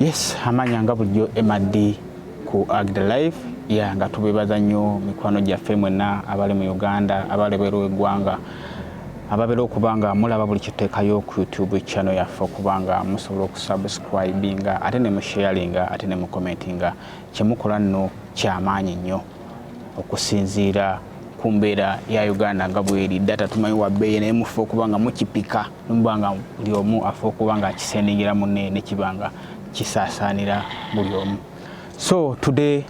Yes, amanya nga bulijjo MD ku Agda Life ya nga tubebaza nnyo mikwano gyaffe mwenna abali mu Uganda abaleberwa eggwanga ababera okubanga mulaba buli kiteekayo ku YouTube channel yaffe okubanga musobola okusubscribinga ate ne musharinga ate ne mucommentinga kyemukola nno kyamaanyi nnyo okusinziira ku mbeera ya Uganda nga bweri data tumanyi wa bbeeyi naye mufe okubanga mukipika nomubanga buli omu afe okubanga akisendingira munne nekibanga kisaasaanira buli omu. So today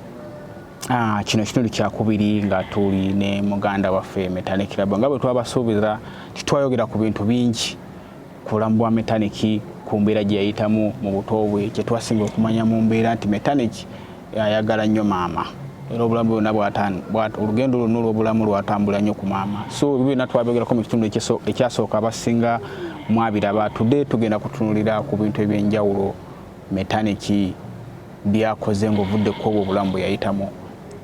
kino kitundu kyakubiri nga tuli ne muganda waffe METANIK RABONGO nga bwe twabasuubiza titwayogera ku bintu bingi ku bulamu bwa METANIK ku mbeera gye yayitamu mu buto bwe kye twasinga okumanya mu mbeera nti METANIK ayagala nnyo maama era obulamu bwonna olugendo luno olw'obulamu lwatambula nnyo ku maama. So byonna twabyogerako mu kitundu ekyasooka abasinga mwabiraba. Today tugenda kutunulira ku bintu ebyenjawulo METANIK byakoze ng'ovudde ku obwo obulamu bwe yayitamu.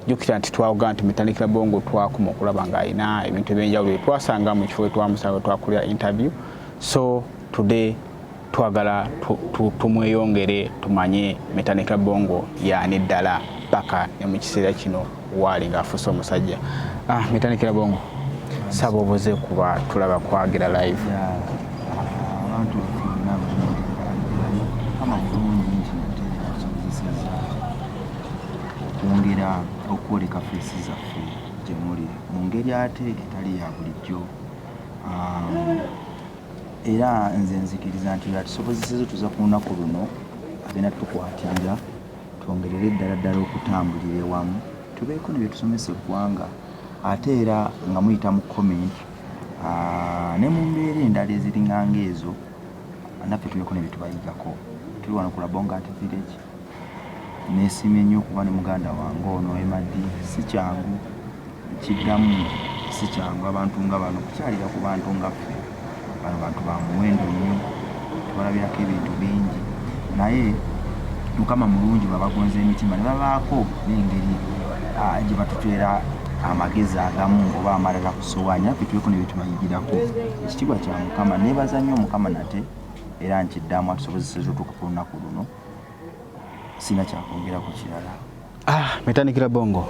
Jukira nti twawoga nti METANIK RABONGO twakuma okulaba ng'alina ebintu ebyenjawulo bye twasanga mu kifo twamusaba twakulira interview. So today twagala tumweyongere tumanye METANIK RABONGO yaani ddala paka ne mu kiseera kino waali ng'afuuse omusajja. METANIK RABONGO saba obuze kuba tulaba kwagira live. Abantu kwongera okwoleka feesi zaffe gye muli mu ngeri ate etali ya bulijjo, era nze nzikiriza nti atusobozesezza tuza ku lunaku luno agenda tukwatirira twongerere ddala ddala okutambulira ewamu tubeeko ne bye tusomesa eggwanga ate era nga muyita mu comment ne mu mbeera endala eziringanga ezo naffe tubeeko ne bye tubayigako. Tuli wano ku Rabongo Village. Nesimye nnyo okuba ne muganda wange ono MD. Si kyangu kiddamu, si kyangu abantu nga bano kukyalira ku bantu nga ffe. Bano bantu ba muwendo nnyo, tubalabirako ebintu bingi naye Mukama mulungi babagonza emitima ne babaako n'engeri gye batuteera amagezi agamu oba amalala kusowaanya ffe tubeeko ne bye tubayigirako. Ekitiibwa kya Mukama, neebaza nnyo Mukama nate era nkiddamu atusobozesezza otuuka ku lunaku luno. Sina kyakwongera ku kirala. METANIK RABONGO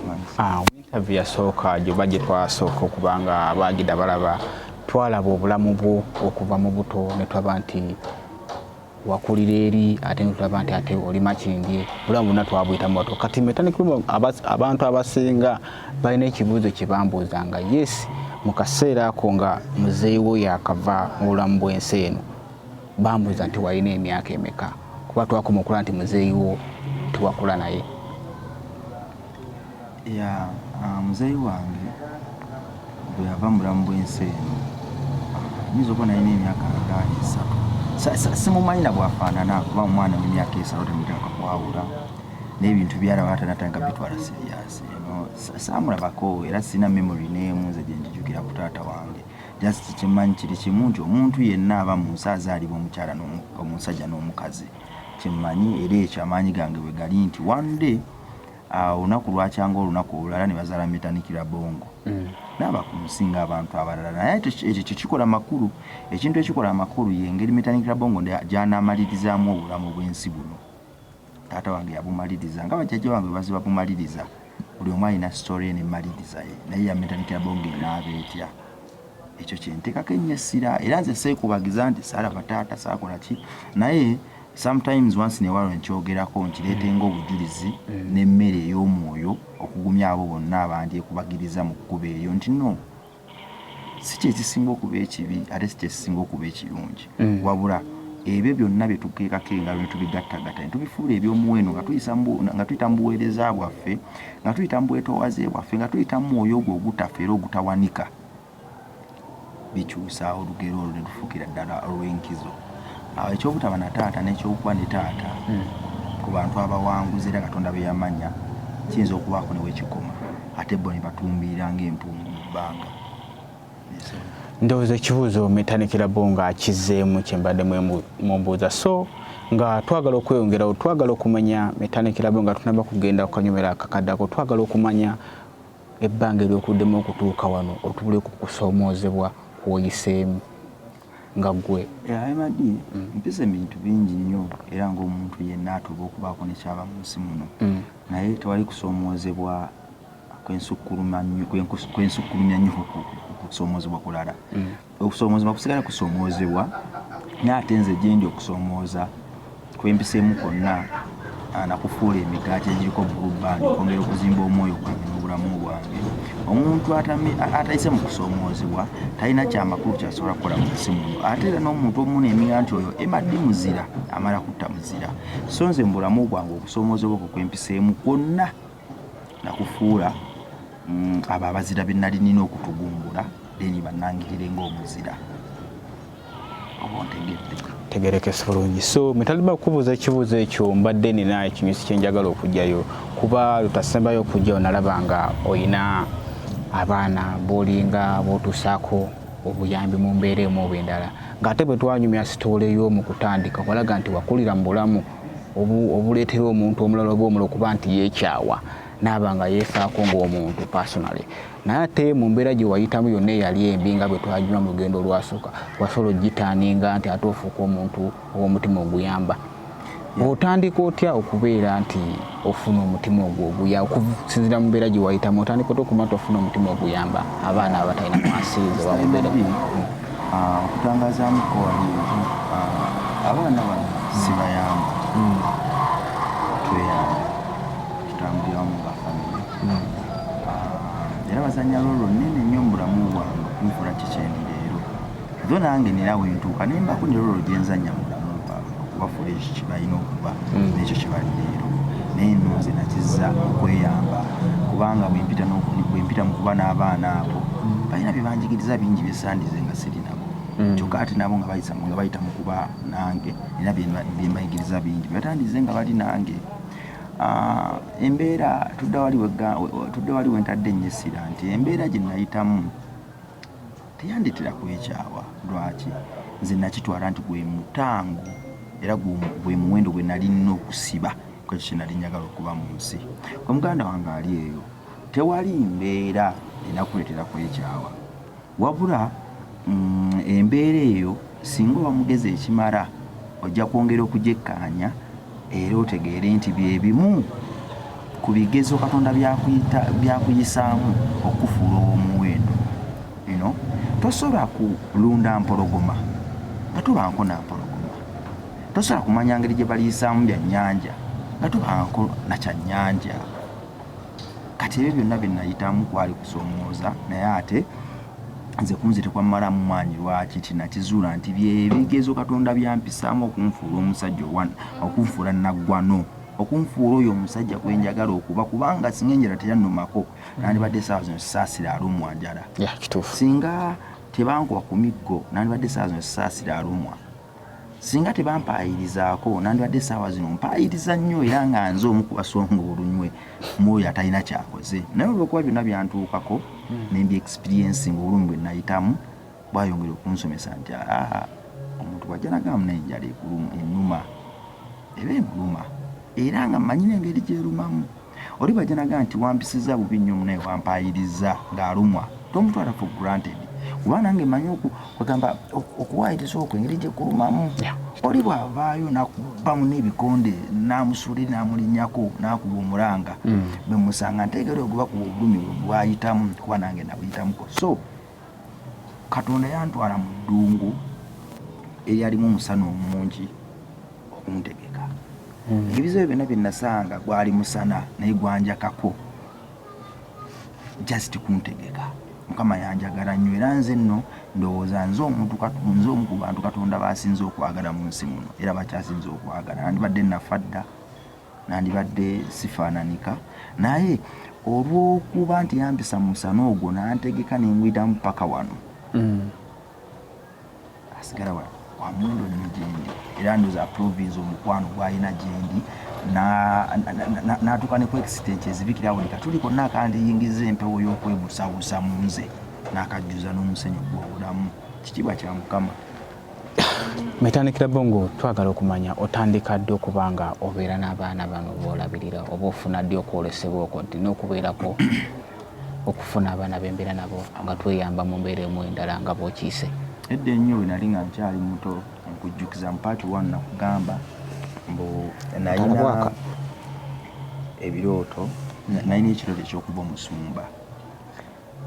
interview yasooka gyoba gye twasooka okubanga abaagida balaba twalaba obulamu bwo okuva mu buto ne tulaba nti wakulira eri ate ne tulaba nti ate oli makindye obulamu bwonna twabuyitamu bato. Kati METANIK RABONGO abantu abasinga balina ekibuuzo kye bambuuza nga yes mu kaseera ako nga muzeeyi wo yakava mu bulamu bw'ensi eno bambuuza nti walina emyaka emeka kuba twakoma okulaba nti muzeeyi wo tiwakula naye. Muzeeyi wange bwe yava mu bulamu bw'ensi eno nyinza okuba nalina emyaka nga 3. Simumanyi bwafaanana kuba omwana w'emyaka 3 temutaka kwawula n'ebintu byalaba atanatanga bitwala siriyasi. Saamulabako era sina memory n'emu nze gye njijukira ku taata wange. Just kimanyi kiri kimu nti omuntu yenna aba mu nsi azaalibwa omusajja n'omukazi. Kimanyi era ekyamaanyi gange bwe gali nti one day olunaku lwakyanga olunaku olulala ne bazaala METANIK RABONGO n'aba ku nsinga abantu abalala naye ekyo kikola makulu. Ekintu ekikola amakulu y'engeri METANIK RABONGO gy'anaamalirizamu obulamu bw'ensi buno. Taata wange yabumaliriza nga bajjajja wange bazi babumaliriza. Buli omu alina story n'emmaliriza ye naye ya METANIK RABONGO enaaba etya. Ekyo kyenteekako ennyo essira era nze seekubagiza nti saalaba taata saakola ki naye sometimes once in a while nkyogerako nkireetenga obujulizi n'emmere ey'omwoyo okugumya abo bonna abandyekubagiriza mu kkuba eyo nti no si kyekisinga okuba ekibi ate si kyekisinga okuba ekirungi wabula ebyo byonna bye tukeekako engalo ne tubigattagatta ne tubifuula eby'omuwendo nga tuyita mu buweereza bwaffe nga tuyita mu bwetoowaze bwaffe nga tuyita mu mwoyo ogwo ogutafa era ogutawanika bikyusa olugero olwo ne lufuukira ddala olw'enkizo. Ekyobutaba na taata n'ekyokuba ne taata ku bantu abawanguzi era Katonda be yamanya kiyinza okubaako ne wekikoma ate bo ne batumbiira ng'empungu mu bbanga. Ndowooza ekibuuzo METANIK RABONGO akizzeemu kye mbadde mumbuuza. So nga twagala okweyongerawo twagala okumanya METANIK RABONGO nga tunaba kugenda okukanyomera akakaddako twagala okumanya ebbanga eryokuddemu okutuuka wano otubule kukusoomoozebwa kwoyiseemu. nga ggwe? Ayimadi mpise ebintu bingi nnyo era ng'omuntu yenna atuba okubaako nekyaba mu nsi muno naye tewali kusomoozebwa kwensukkulumya nnyo okusomoozebwa kulala. Okusomoozebwa kusigala kusomoozebwa naye ate nze gye ndi okusomooza kwempiseemu kwonna nakufuula emigaati egiriko bulubandi okwongera okuzimba omwoyo gwange n'obulamu bwange. Omuntu atayise mu kusomoozebwa talina kyamakulu kyasobola kukola mu nsi muno. Ate era n'omuntu omu n'emiga nti oyo emaddi muzira amala kutta muzira. So nze mu bulamu bwange okusomoozebwa okwo kwempiseemu kwonna nakufuula abo abazira be nali nina okutugumbula deni bannangirire ng'omuzira. Oba ontegedde? Tegerekese bulungi. So metaliba kubuuza ekibuuzo ekyo mbadde nina ekinyusi kye njagala okujjayo kuba lutasembayo okujjayo nalaba nga oyina abaana b'olinga b'otuusaako obuyambi mu mbeera emu oba endala ng'ate bwe twanyumya sitoole y'omu kutandika walaga nti wakulira mu bulamu obuleetera omuntu omulala oba omulala okuba nti yeekyawa naaba nga yeefaako ng'omuntu personally. Naye ate mu mbeera gye wayitamu yonna eyali embi nga bwe twanyuma mu lugendo olwasooka wasobola ogitaaninga nti ate ofuuka omuntu ow'omutima oguyamba. Otandika otya okubeera nti ofuna omutima ogwo okusinziira mu mbeera gye wayitamu otandika otya okuba nti ofuna omutima oguyamba abaana abatalina mwasiriza oba mu mbeera okutangazaamu waliwo abaana bano sibayamba tweyamba tutambulira wamu nga famire era bazanya lolo nnene nnyo mu bulamu bwange okunfuula kikyendi leero zo nange nera wentuuka nembako ne lolo gyenzanya mu bulamu bwabwe okubafuula ekyo kye balina okuba n'ekyo kye bali leero naye nno nze nakizza okweyamba kubanga bwe mpita mu kuba n'abaana abo balina bye banjigiriza bingi bye sandize nga siri nabo kyokka ate nabo nga bayita mu kuba nange era bye mbayigiriza bingi batandize nga bali nange. Embeera tudda wali wentadde ennyesira nti embeera gye nayitamu teyandetera kwekyawa. Lwaki? Nze nakitwala nti gwe mutango era gwe muwendo gwe nali nina okusiba kwekyo kye nali njagala okuba mu nsi. Gwe muganda wange ali eyo tewali mbeera enakuleetera kwekyawa wabula embeera eyo singa oba mugezi ekimara ojja kwongera okugyekkaanya era otegeere nti bye bimu ku bigezo Katonda byakuyisaamu okufuula omuwendo. Tosobola kulunda mpologoma nga tubaako na mpologoma. Tosobola kumanya ngeri gye baliyisaamu byannyanja nga tubaako na kyannyanja. Kati ebyo byonna bye nayitamu kwali kusomooza naye ate nze kunze tekwammalamu maanyi. Lwaki? Tinakizuula nti byebigezo Katonda byampisaamu okunfuula omusajja okunfuula naggwano okunfuula oyo omusajja gwe njagala okuba kubanga singa enjala teyannumako nandibadde essaawa zino sisaasira alumwa njala. Singa tebankuwa ku miggo nandibadde essaawa zino sisaasira alumwa. Singa tebampaayirizaako nandibadde essaawa zino mpaayiriza nnyo era nga nze omu ku basonga olunywe mwoyo atalina kyakoze. Naye olwokuba byonna byantuukako nembi experience ng'olumi bwe nayitamu bwayongera okunsomesa nti omuntu bw'ajja nagamu n'enjala ennuma eba emuluma era nga mmanyi n'engeri gy'erumamu. Oli bw'ajja nagaa nti wampisiza bubi nnyo naye wampaayiriza ng'alumwa tomutwala for granted kuba nange mmanyi okugamba okuwaayiriza okwo engeri gy'ekulumamu. Oli bw'avaayo nakubamu n'ebikonde n'amusuulira n'amulinnyako n'akuba omulanga bwe musanga nteekera okuba ku obulumi bwe bwayitamu kuba nange nabuyitamuko. So Katonda yantwala mu ddungu eryalimu omusana omungi okuntegeka. Ebizibu byonna bye nasanga gwali musana naye gwanjakako just kuntegeka. Mukama yanjagala nnyo era nze nno ndowooza nze omu ku bantu Katonda basinze okwagala mu nsi muno era bakyasinze okwagala. Nandibadde nafadda nandibadde sifaananika naye olw'okuba nti yampisa mu musana ogwo nantegeka nengwitamu paka wano asigala wamwendo nnyo gyendi era ndoza province omukwano gwalina gyendi n'atuuka ne ku extent ezibikira buli katuli konna akandiyingiza empewo y'okwebusabusa mu nze n'akajjuza n'omusenyu gw'obulamu. Kitiibwa kya Mukama. METANIK Rabongo twagala okumanya otandika ddi okuba nga obeera n'abaana bano boolabirira oba ofuna ddi okwolesebwa okwo nti n'okubeerako okufuna abaana b'embeera nabo nga tweyamba mu mbeera emu endala nga bw'okiise? edda ennyo bwe nali nga nkyali muto nkujjukiza mu part 1 nakugamba mbu nalina ebirooto nalina ekirooto ekyokuba omusumba.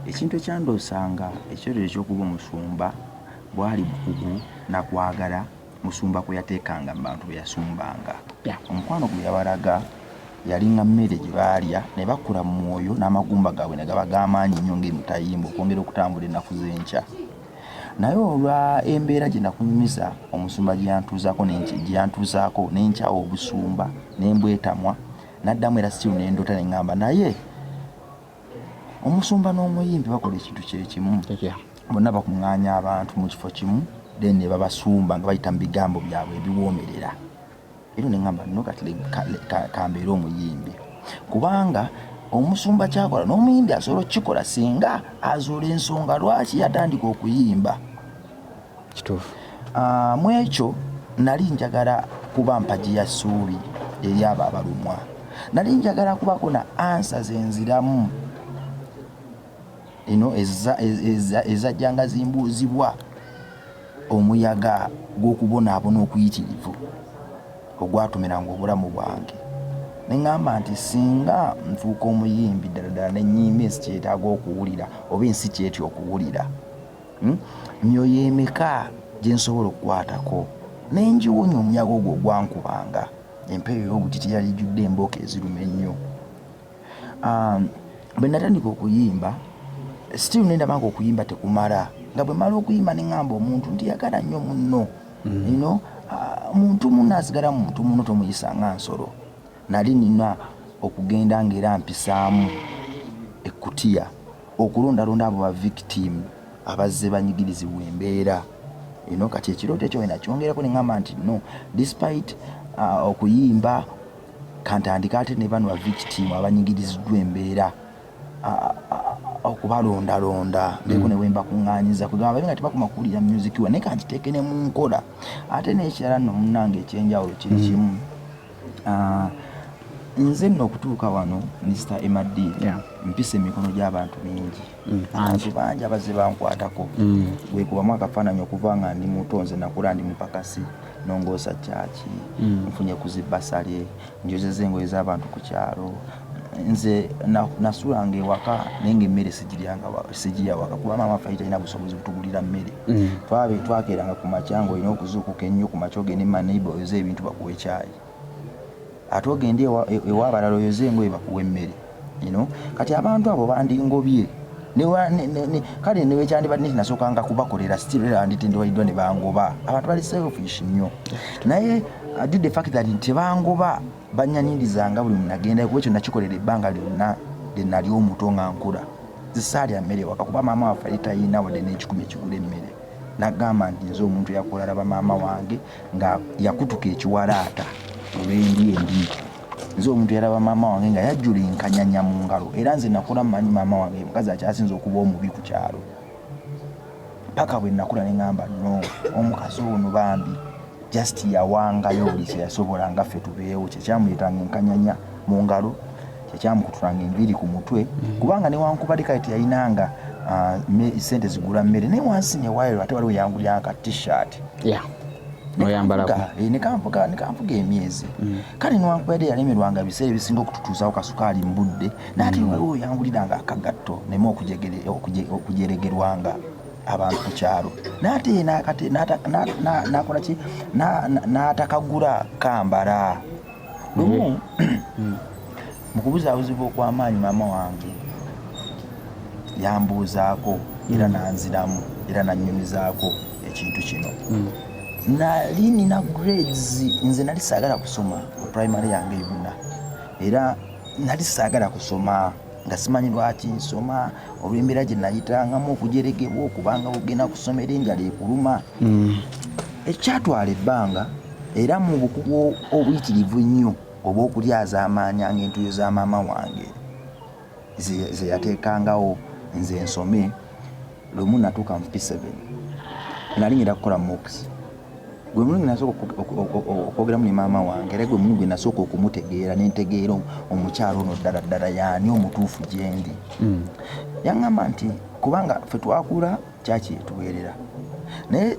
Ekintu ekyandoosanga ekirooto ekyokuba omusumba bwali bukugu nakwagala musumba kwe yateekanga mu bantu be yasumbanga. Omukwano gwe yabalaga yalinga mmere gye baalya ne bakula mu mwoyo n'amagumba gaabwe ne gaba g'amaanyi nnyo ng'emitayimbwa okwongera okutambula ennaku z'enkya. Naye olwa embeera gye nakunyumiza omusumba gye yantuuzaako n'enkyawa obusumba n'embwetamwa n'addamu era sikiru n'endoota ne ŋŋamba naye omusumba n'omuyimbi bakola ekintu kyekimu. Bonna bakuŋŋaanya abantu mu kifo kimu then ne babasumba nga bayita mu bigambo byabwe ebiwoomerera. Era ne ŋŋamba nno kati kambeera omuyimbi kubanga omusumba kyakola n'omuyimbi asobola okukikola singa azuula ensonga lwaki yatandika okuyimba. Kituufu. Mu ekyo nali njagala kuba mpagi ya ssuubi eri abo abalumwa. Nali njagala kubako na ansa zenziramu ezajjanga zimbuuzibwa omuyaga gw'okubonaabona okuyitirivu ogwatumiranga obulamu bwange. Ne ŋŋamba nti singa nfuuka omuyimbi ddala n'ennyimba ensi kyetaaga okuwulira oba ensi kyetya okuwulira, myoyo emeka gye nsobola okukwatako n'enjiwunya omuyaga ogwo ogwankubanga empeeyo y'obutiti yali ejjudde embooka eziruma ennyo. Bwe natandika okuyimba still nendabanga okuyimba tekumala nga bwe mala okuyimba ne ŋŋamba omuntu nti yagala nnyo munno muntu munno asigala muntu munno tomuyisa nga nsolo. Nali nina okugenda ng'era mpisaamu ekkutiya okulondalonda abo ba victim abazze banyigirizibwa embeera. Kati ekirooto ekyo nakyongerako ne ŋŋamba nti no despite okuyimba kantandika ate ne bano ba victim abanyigiriziddwa embeera okubalondalonda mbeko ne wemba kuŋŋaanyiza kugamba babe nga tebakoma kuwulira music wa naye kantiteeke ne mu nkola. Ate n'ekirala nno munnange ekyenjawulo kiri kimu. Nze nno okutuuka wano Mr. Emadi mpisa emikono gy'abantu mingi. Abantu bangi abazze bankwatako. Bwekubamu akafaananyi okuva nga ndi muto nze nakula ndi mupakasi nongoosa kyaki nfunye kuzibbasale njozeza engoye z'abantu ku kyalo. Nze nasulanga ewaka naye ng'emmere sigirya waka kuba maama ffe talina busobozi butugulira mmere. Twakeeranga ku makya ng'olina okuzuukuka ennyo ku makya ogende mu maneighbour oyoze ebintu bakuwa ekyayi. Ate ogende ew'abalala oyoze engoye bakuwa emmere. Kati abantu abo bandingobye kale newekyandibadde nti nasookanga kubakolera still era nditendewayiddwa ne bangoba. Abantu bali selfish nnyo naye did the fact that tebangoba banyanyirizanga buli munagenda kuba ekyo nakikolera ebbanga lyonna lye nali omuto nga nkula. Zisaalya mmere waka kuba maama waffe yali talina wadde n'ekikumi ekigula emmere. Nagamba nti nze omuntu yakola laba maama wange nga yakutuka ekiwalaata olw'endi endi. Nze omuntu yalaba maama wange nga yajjula enkanyanya mu ngalo era nze nakula mmanyi maama wange mukazi akyasinza okuba omubi ku kyalo. Paka bwe nakula ne ŋŋamba no omukazi ono bambi just yawangayo buli kye yasobola nga ffe tubeewo. Kyekyamuyitanga enkanyanya mu ngalo, kyekyamukutulanga enviiri ku mutwe kubanga newankubadde kale teyayinanga sente zigula mmere naye wansi ne waayiro ate waliwo yangulyanga ka t-shirt oyambalako nekanvuga emyezi. Kale newankubadde yalemerwanga biseera ebisinga okututuusawo kasukaali mu budde naate waliwo yanguliranga akagatto neme okujeregerwanga abantu ku kyalo. Naate nakola ki n'atakagula kambala. Lumu mu kubuzaabuzibwa okw'amaanyi maama wange yambuuzaako era nanziramu era nannyumizaako ekintu kino. Nali nina grades nze nali saagala kusoma mu primary yange yonna era nali saagala kusoma nga simanyi lwaki nsoma olw'embeera gye nayitangamu okujeregebwa okubanga ogenda kusomera enjala ekuluma. Ekyatwala ebbanga era mu bukugu obuyitirivu ennyo oba okulyaza amaanyanga entuuyo za maama wange ze yateekangawo nze nsome. Lumu natuuka mu P7 nali ngenda kukola mokisi. Gwe mulungi nasooka okwogeramu ne maama wange era gwe mulungi nasooka okumutegeera nentegeera omukyalo ono ddala yaani omutuufu gye ndi. Yaŋŋamba nti kubanga ffe twakula kyaki etuweerera naye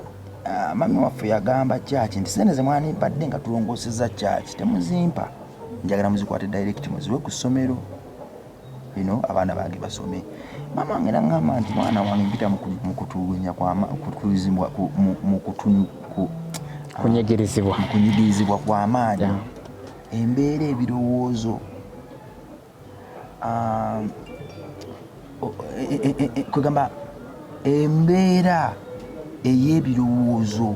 mami waffe yagamba church nti sente ze mwanimpadde nga tulongoseza church temuzimpa, njagala muzikwate direct muziwe ku ssomero abaana bange basome. Mama wange nangamba nti mwana wange mpita mu kutulugunya kunyigirizibwa kw'amaanyi, embeera ebirowoozo kwegamba embeera ey'ebirowoozo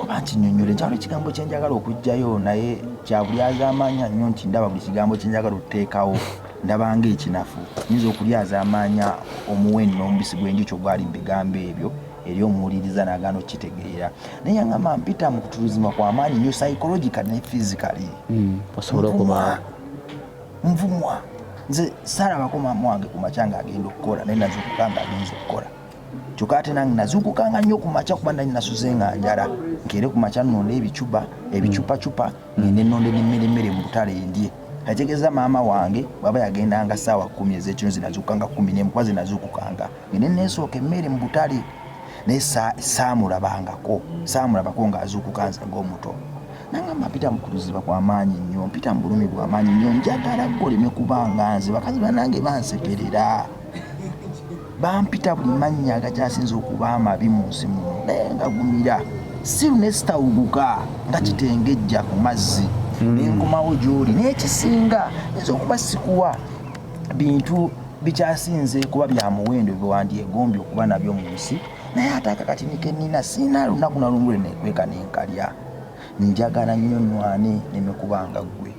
oba nti nnyonnyola enjawulo ekigambo kye njagala okugjayo, naye kyabulyaza amaanya nnyo nti ndaba buli kigambo kye njagala okuteekawo ndabanga ekinafu. Nyinza okulyazamanya omuwendo n'omubisi gw'enjuki ogwali mu bigambo ebyo eri omuwuliriza n'agaana okitegeera. Naye yangamba mpita mu kutuluzibwa kw'amaanyi nnyo psychological ne physically. Osobola okuba nvumwa. Nze saalabako maama wange ku makya ng'agenda okukola naye nazuukuka ng'agenza okukola. Kyokka ate nange nazuukukanga nnyo ku makya kuba nali nasuze nga njala, nkeere ku makya nnonda ebicupacupa ngende nnonde n'emmere mu butale ndye. Kategeeza maama wange baba yagendanga ssaawa 10 ez'ekiro zinazuukanga 11 kuba zinazuukukanga ngende neesooka emmere mu butale, naye saamulabako ng'azuukuka nze ng'omuto. Nangamba mpita mu kuluzibwa kw'amaanyi nnyo, mpita mu bulumi bw'amaanyi nnyo, njagala ggwe oleme kubanga nze bakazi bannange bansekerera, bampita buli mannya agakyasinza okuba amabi mu nsi muno naye ngagumira siru ne sitawuguka nga kitengejja ku mazzi nenkomawo gy'oli. Naye ekisinga nza okuba sikuwa bintu bikyasinze kuba bya muwendo byewandyegombi okuba nabyo mu nsi, naye ate akakatini ke nnina sina lunaku nalumule nekweka nenkalya. Njagala nnyo nnwane neme kubanga ggwe,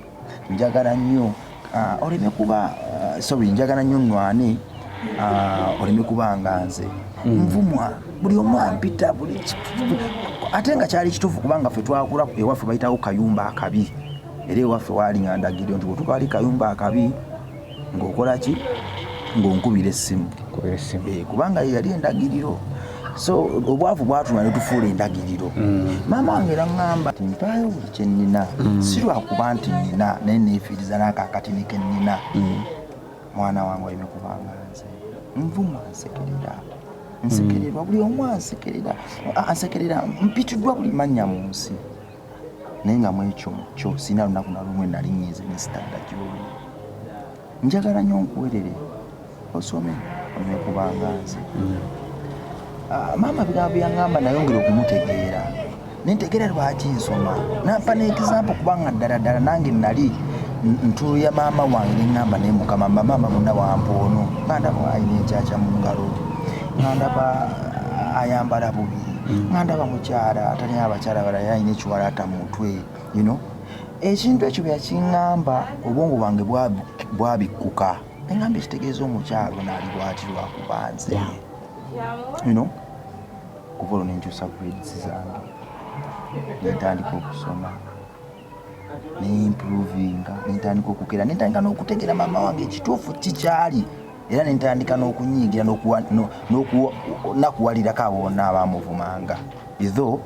njagala nnyo oleme kuba njagala nnyo nnwane oleme kubanga nze nvumwa. Buli omu ampita buli ate nga kyali kituufu kubanga ffe twakula ewaffe bayitawo kayumba akabi, era ewaffe waali nga ndagiriro nti bwetukaali kayumba akabi ng'okola ki ng'onkubira essimu kubanga yali endagiriro. So obwavu bwatuma ne tufuula endagiriro. Maama wange naŋŋamba nti mpaayo buli kye nnina, si lwakuba nti nnina naye neefiiriza n'akakatini ke nnina. Mwana wange oleme kubanga nze nvuma nsekererwa, buli omu ansekerera, mpitiddwa buli mannya mu nsi naye nga mu ekyo kyo sina lunaku na lumwe nali nnyinze nesitadda gy'oli. Njagala nnyo nkuwerere osome oleme kubanga nze. Maama bigambo byaŋŋamba nayongera okumutegeera, nentegeera lwaki nsoma, nampa n'ekizampo kubanga ddala nange nali ntuuya maama wange neŋŋamba naye mukama maama muna wampoono, nga ndaba alina enkyakya mu ngalo, nga ndaba ayambala bubi, nga ndaba mukyala atalina abakyala balala alina ekiwalaata mu mutwe. Ekintu ekyo byakiŋŋamba obwongo bwange bwabikkuka, neŋŋamba ekitegeeza omukyalo naali bwati lwakuba nze kuva olwo nenkyusa grades zange nentandika okusoma neimprovinga, nentandika okukera, nentandika n'okutegeera maama wange ekituufu kikyali, era nentandika n'okunyiigira nakuwalirako abo bonna abamuvumanga. Itho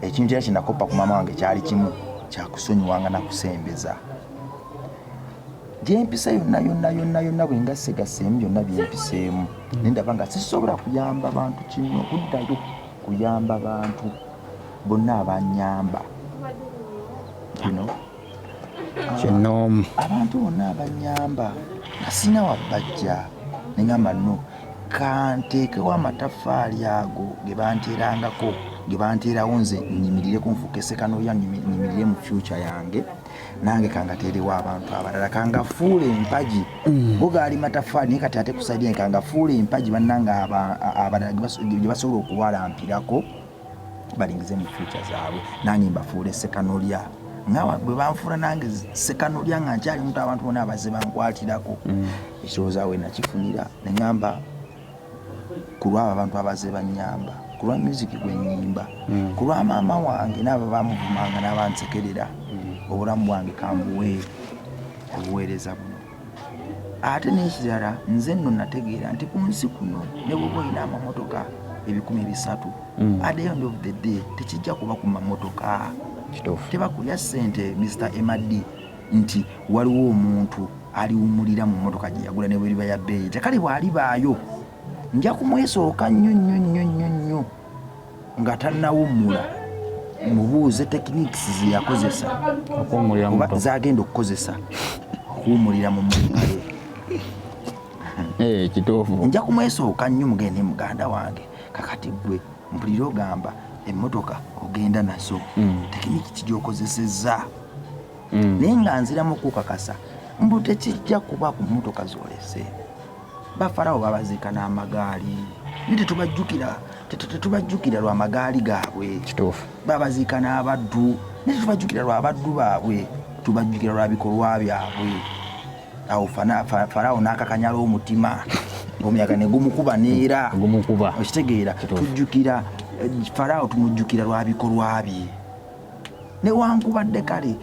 ekintu era kyenakoppa ku maama wange kyali kimu, kyakusonyiwanga nakusembeza. Gyempisa yonna bwe ngasegaseemu byonna byempiseemu, nendaba nga sisobola kuyamba bantu kino, kuddayo kuyamba bantu bonna abanyamba abantu bonna abanyamba nga sina wabajja. Neŋŋamba no kanteekewo amatafaali ago ge banteerangako, ge banteerawo nze nyimirire ku nfuuka essekanoolya, nyimirire mu future yange, nange kangateerewo abantu abalala, kangafuule empagi go gaali matafaali naye kati ate kusaidia kangafuule empagi bannange abalala gye basobola okuwalampirako balingize mu future zaabwe, nange mbafuule essekanoolya nga bwe banfuula nange ssekanoolya nga nkyali muto abantu bonna abazze bankwatirako. Ekirowoozo awo nakifunira, neŋŋamba ku lwabo abantu abazze bannyamba, ku lwa music gwe nnyimba, ku lwa maama wange n'abo bamuvumanga n'abansekerera, obulamu bwange kambuwe obuweereza buno. Ate n'ekirala nze nno nategeera nti ku nsi kuno ne bw'oba olina amamotoka 300 at the end of the day tekijja kuba ku mamotoka. Tebakulya ssente Mr. Emadi nti waliwo omuntu aliwumulira mu motoka gye yagula ne bweriba ya bbeeyi, tekali bw'alibaayo nja kumwesooka nnyo nga tannawummula mubuuze techniques ze yakozesa oba zagenda okukozesa okuwummulira mu mmotoka ye. Kituufu. Nja kumwesooka nnyo mugende muganda wange kakati ggwe mpulira ogamba emmotoka ogenda nazo tekiniki ki gy'okozesezza naye nga nziramu okukakasa mbu tekijja kuba ku mmotoka z'olese. Bafalawo babaziika n'amagaali naye tetubajjukira lwa magaali gaabwe. Kituufu. Babaziika n'abaddu naye tetubajjukira lwa baddu baabwe, tubajjukira lwa bikolwa byabwe. Awo Falawo n'akakanyala omutima omuyaga ne gumukuba neera okitegeera. Tujjukira Falawo tumujjukira lwa bikolwa bye newankubadde kale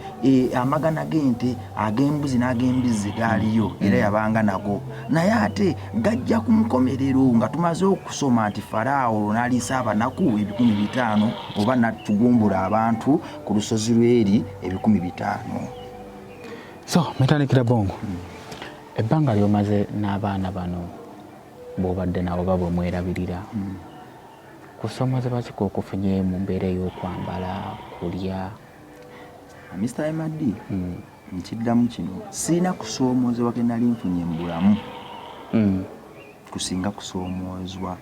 amagana g'ente ag'embuzi n'ag'embizzi gaaliyo era yabanga nago naye ate gajja ku nkomerero nga tumaze okusoma nti Falawo n'aliisa abanaku 500 oba natugumbula abantu ku lusozi lw'eri 500. So METANIK Rabongo, ebbanga lyomaze n'abaana bano bw'obadde nabo baba omwerabirira kusoomozebwa ki okufunye mu mbeera ey'okwambala kulya? Mr. MD, nkiddamu kino sirina kusoomozebwa ke nali nfunye mu bulamu kusinga kusoomozwa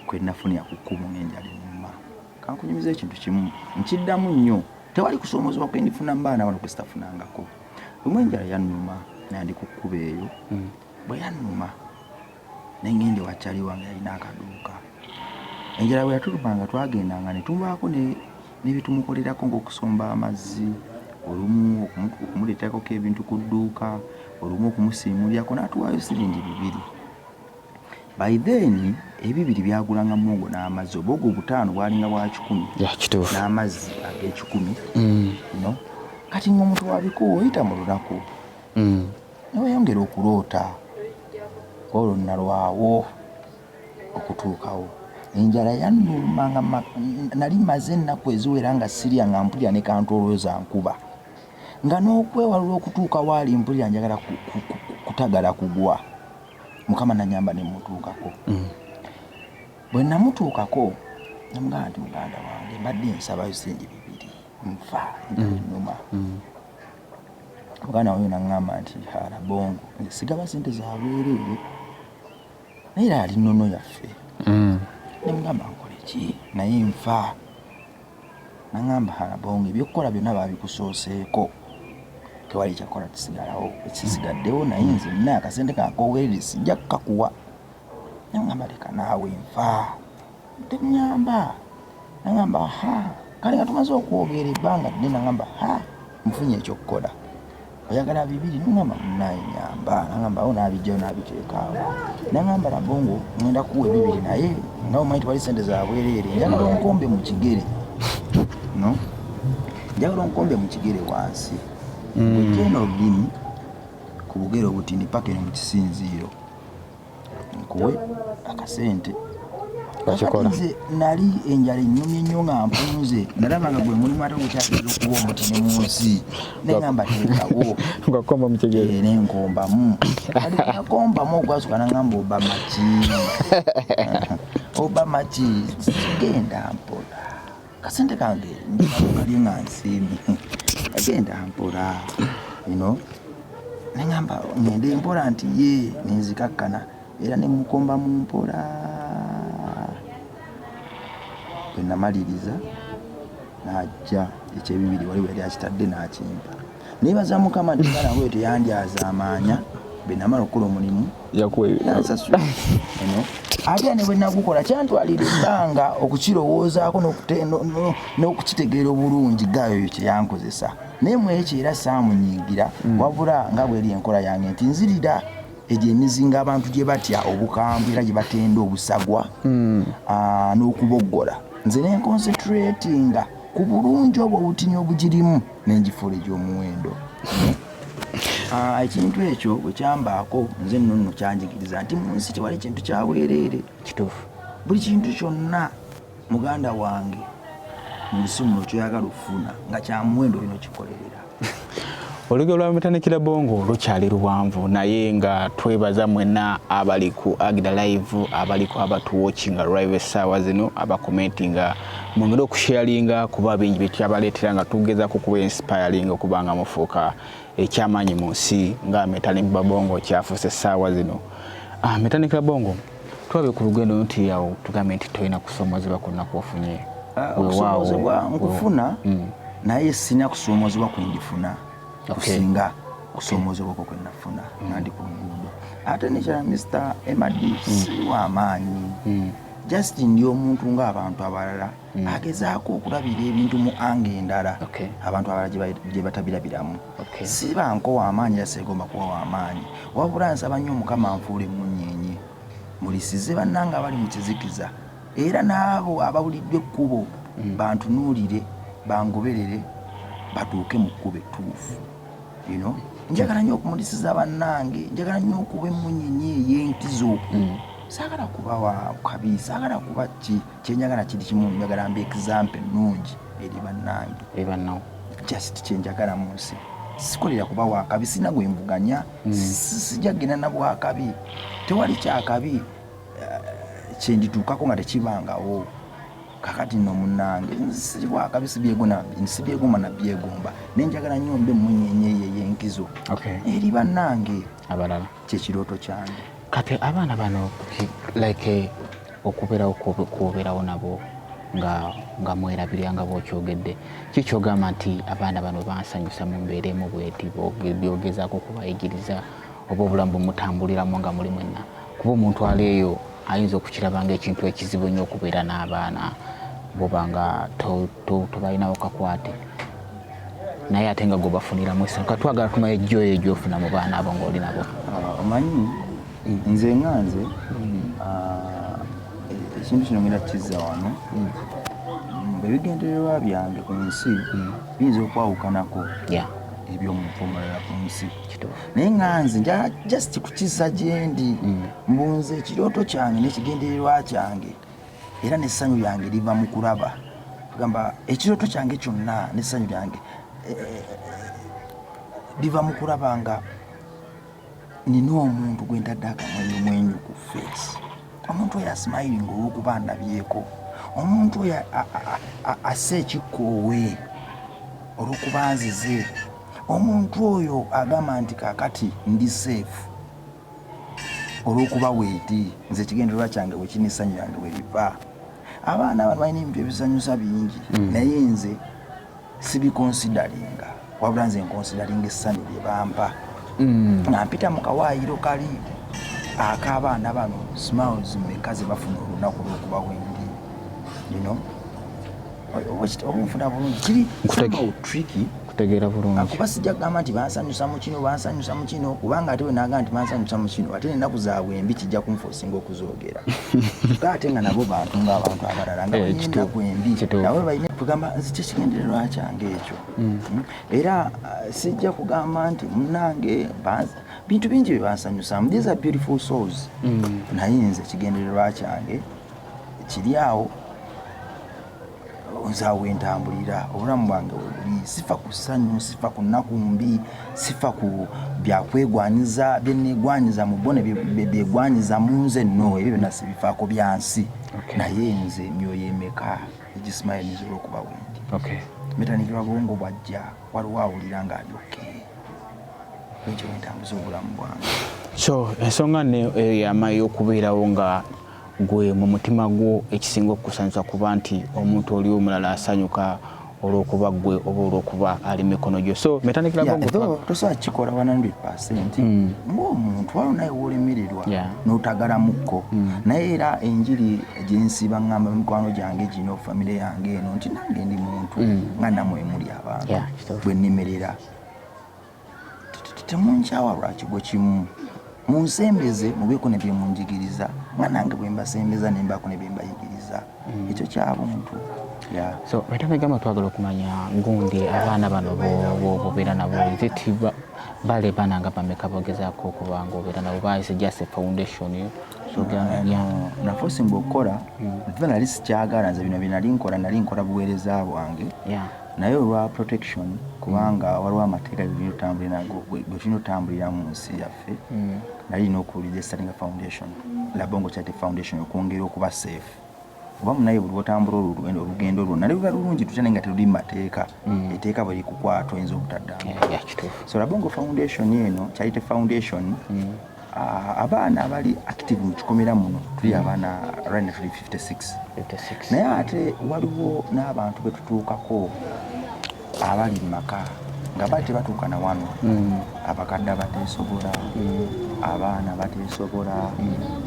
kwe nafunira ku kkubo ng'enjala ennuma. Kankunyumiza ekintu kimu, nkiddamu nnyo tewali kusoomozebwa kwe ndifuna mu baana bano kwe sitafunangako. Lumu enjala yannuma nandi ku kkubo eyo bwe yannuma ne ngende wakyali wange yalina akaduuka. Enjala bwe yatulumanga twagendanga ne tumbaako nebitumukolerako ng'okusomba amazzi, olumu okumuleetako ebintu ku dduuka, olumu okumusiimulyako n'atuwaayo siringi 2. By then ebibiri byagulanga muwogo n'amazzi, obwogo 5 bwalinga bwa 10 n'amazzi ag'e10. No? Kati ng'omuntu wabiko oyita mu lunaku neweyongera okuloota olwo nalwawo okutuukawo. Enjala yannuma nga nali maze ennaku eziwera nga sirya nga mpulira ne kantolooza nkuba nga n'okwewalula okutuuka waali mpulira njagala kutagala kugwa. Mukama nanyamba ne mutuukako. Bwe namutuukako namugamba nti muganda wange mbadde nsabayo siringi 2 nfa nnuma. Muganda wange naŋŋamba nti Rabongo sigaba sente za bwereere naye era ali nnono yaffe. Nemugamba nkole ki naye nfa. Naŋŋamba Rabongo ebyokukola byonna babikusoseeko tewali kyakola kisigalawo ekisigaddewo naye nze nina akasente kankoweerere sijja kukakuwa. Naŋŋamba leka naawe nfa temunyamba. Naŋŋamba kale nga tumaze okwogera ebbanga ddene. Naŋŋamba mufunye ekyokukola oyagala 2. Naŋŋamba munaye nyamba. Naŋŋamba awo n'abijjayo n'abiteekaawo. Naŋŋamba Rabongo ngenda kuwa 2 naye nga omanyi tewali sente za bwereere njagala onkombe mu kigere. No? Njagala onkombe mu kigere wansi bwegenda olulimi ku bugere obutini paka eno mu kisinziiro nkuwe akasente. Nze nali enjala ennumye ennyo nga mpunze nalaba nga gwe mulimu ate gukyageza okuba omutini mu nsi. Neŋŋamba teekawo ngakomba mu kigere nenkombamu. Kali nakombamu ogwasuka naŋŋamba oba maki oba maki genda mpola kasente kange kali nga nsiimi agenda mpola neŋŋamba ngende mpola nti ye nenzikakkana era nemukomba mu mpola. Bwe namaliriza n'ajja ekyebibiri waliwo yali akitadde n'akimpa. Neebaza Mukama nti mwana we teyandyaza amaanya bwe namala okukola omulimu yansasula. Ate ne bwe nagukola kyantwalira ebbanga okukirowoozaako n'okukitegeera obulungi gaayo kye yankozesa. Naye mu ekyo era saamunyiigira wabula nga bw'eri enkola yange nti nzirira egyo emizinga abantu gye batya obukambwe era gye batenda obusagwa n'okuboggola. Nze ne concentratinga ku bulungi obwo obutini obugirimu n'engifuula egy'omuwendo. Ekintu ekyo bwe kyambaako nze nno kyanjigiriza nti mu nsi tewali kintu kya bwereere. Kituufu. Buli kintu kyonna muganda wange mu nsi muno kyoyagala okufuna nga kya muwendo olina okikolerera. olugero lwa METANIK Rabongo lukyali luwanvu naye nga twebaza mwenna abali ku Agda Live abali ku abatuwatchinga live essaawa zino abakomentinga mwongere okusharinga kuba bingi betyabaleetera nga tugezaako kuba inspiring okubanga mufuuka ekyamaanyi mu nsi nga METANIK Rabongo kyafuuse essaawa zino. METANIK Rabongo twabe ku lugendo nti yawo tugambe nti tolina kusoomozebwa kwonna kwofunye okusoomozebwa nkufuna naye sina kusoomozebwa kwendifuna kusinga kusoomozebwa kwo kwenafuna nandi ku luguudo ate nekyala Mr. Emadi si w'amaanyi just ndi omuntu ng'abantu abalala agezaako okulabira ebintu mu ange endala abantu abalala gye batabirabiramu siba nko w'amaanyi era seegomba kuba w'amaanyi wabula nsaba nnyo Mukama anfuule munnyeenye mulisize bannange abali mu kizikiza era n'abo abawulidde ekkubo bantunuulire bangoberere batuuke mu kkubo ettuufu. Njagala nnyo okumulisiza bannange, njagala nnyo okuba emmunyeenye ey'enkizo. Saagala kuba wa kabi, saagala kuba kyenjagala kiri kimu, njagala mbe example nnungi eri bannange. Just kyenjagala mu nsi. Sikolera kuba wa kabi, sina gwe mvuganya, sijja kgenda na bwa kabi. Tewali kya kabi kyendituukako nga tekibangawo. Kakati nno munnange siwa kabisi sibyegoma na byegomba nenjagala nnyo mbe munyenye y'enkizo eri bannange abalala kyekirooto kyange. Kati abaana bano like okubeerawo nabo nga mwerabirira nga bw'okyogedde kikyogamba nti abaana bano bansanyusa mu mbeera emu bweti byogezaako okubayigiriza oba obulamu bwemutambuliramu nga muli mwenna kuba omuntu ali eyo ayinza okukiraba ng'ekintu ekizibu nnyo okubeera n'abaana boba nga tobalinawo kakwate naye ate nga gobafuniramu essanyu katwagala tumaye ejjoyo egyofuna mu baana abo ng'oli nabo. Omanyi nze nganze ekintu kino ngenda kizza wano ebigendererwa byange ku nsi biyinza okwawukanako ebyomuntu omulala ku nsi naye nganze nja just kukizza gyendi mbunze ekirooto kyange n'ekigendererwa kyange era n'essanyu lyange liva mu kulaba kugamba ekirooto kyange kyonna n'essanyu lyange liva mu kulaba nga nina omuntu gwe ntadde akamwenyumwenyu ku face omuntu oyo asmiling olw'okuba ndabyeko omuntu oyo assa ekikkoowe olw'okuba nzize omuntu oyo agamba nti kaakati ndi safe olw'okuba weeti nze ekigendererwa kyange wekina essanyu lyange weriva. Abaana bano balina ebintu ebisanyusa bingi naye nze sibikonsidaringa wabula nze nkonsidaringa essanyu lye bampa nga mpita mu kawaayiro kali ak'abaana bano smiles mmeka ze bafuna olunaku lw'okuba wendi obunfuna bulungi kiri tricky kutegeera bulungi kuba sijja kugamba nti bansanyusa mu kino kubanga ate we nagamba nti bansanyusa mu kino ate n'ennaku zaabwe embi kijja kunfoosinga okuzoogera ate nga nabo bantu ng'abantu abalala nga balina ennaku embi nabo balina kugamba nzikyo ekigendererwa kyange ekyo era sijja kugamba nti munnange bintu bingi bye bansanyusamu these are beautiful souls naye nze ekigendererwa kyange kiri awo nzaawe ntambulira obulamu bwange webuli sifa ku ssanyu sifa ku nnaku mbi sifa ku byakwegwanyiza byenegwanyiza mu bo ne byegwanyiza mu nze no ebyo byonna sibifaako byansi naye nze myoyo emeka egisimayiniza olw'okuba wendi METANIK Rabongo bw'ajja waliwo awulira ng'alyoke ekyo wentambuza obulamu bwange. So ensonga ey'amaanyi okubeerawo nga gwe mu mutima gwo ekisinga okukusanyusa kuba nti omuntu oli omulala asanyuka olw'okuba gwe oba olw'okuba ali mikono gyo. So METANIK Rabongo tosobola kikola 100% ng'omuntu waliwo naye w'olemererwa n'otagalamukko naye era enjiri gyensiba ngamba mikwano gyange gino famire yange eno nti nange ndi muntu nga nammwe muli abantu bwe nnemerera temunkyawa lwakigo kimu munsembeze mubeeko ne bye munjigiriza nga nange bwe mbasembeza ne mbaako ne bye mbayigiriza ekyo kya buntu. So METANIK gamba twagala okumanya gundi abaana bano bobeera nabo ziti bale bana nga bameka bogezaako okuba ng'obeera nabo baise just a foundation nafosinga okukola nali sikyagala nze bino bye nali nkola buweereza bwange naye olwa protection kubanga waliwo amateeka byotambulira nago bwe tunotambulira mu nsi yaffe nalina okuwuliriza starting foundation Rabongo Charity Foundation okwongera okuba safe oba munaye buli otambula olugendo lwonna ne luba lulungi tutya nga teruli mu mateeka etteeka bwe likukwata oyinza obutaddanga so Rabongo Foundation eno Charity Foundation abaana abali active mu kikomera muno tuli abaana right tuli 56 naye ate waliwo n'abantu be tutuukako abali mu maka nga bali tebatuuka na wano abakadde bateesobola abaana bateesobola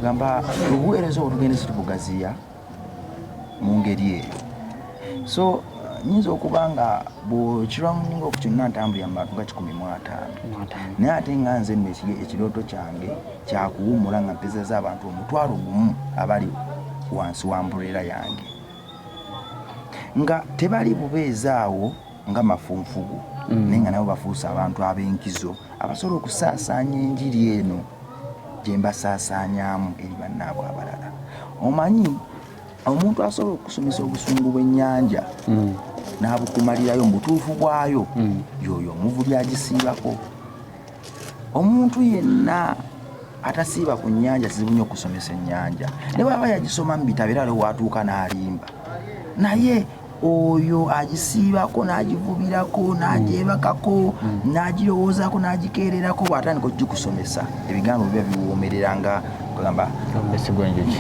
gamba obuweereza obutugende situbugaziya mu ngeri eyo so nyinza okuba nga bwekirwamuninga okukyonna ntambulira mu bantu nga 15 naye ate nga nze nno ekirooto kyange kyakuwummula nga mpezeza abantu 1,000 abali wansi wa mbuleera yange nga tebali bubeezaawo nga mafunfugu naye nga nabo bafuusa abantu ab'enkizo abasobola okusaasaanya enjiri eno gye mbasaasaanyaamu eri bannaabwe abalala omanyi omuntu asobola okusomesa obusungu bw'ennyanja n'abukumalirayo mu butuufu bwayo yoyo omuvubi agisiibako omuntu yenna atasiiba ku nnyanja kizibu nnyo okusomesa ennyanja ne bw'aba yagisoma mu bitabo era watuuka n'alimba naye oyo agisiibako n'agivubirako n'agyebakako n'agirowoozaako n'agikeererako bw'atandika ogikusomesa ebigambo biba biwoomerera nga kugamba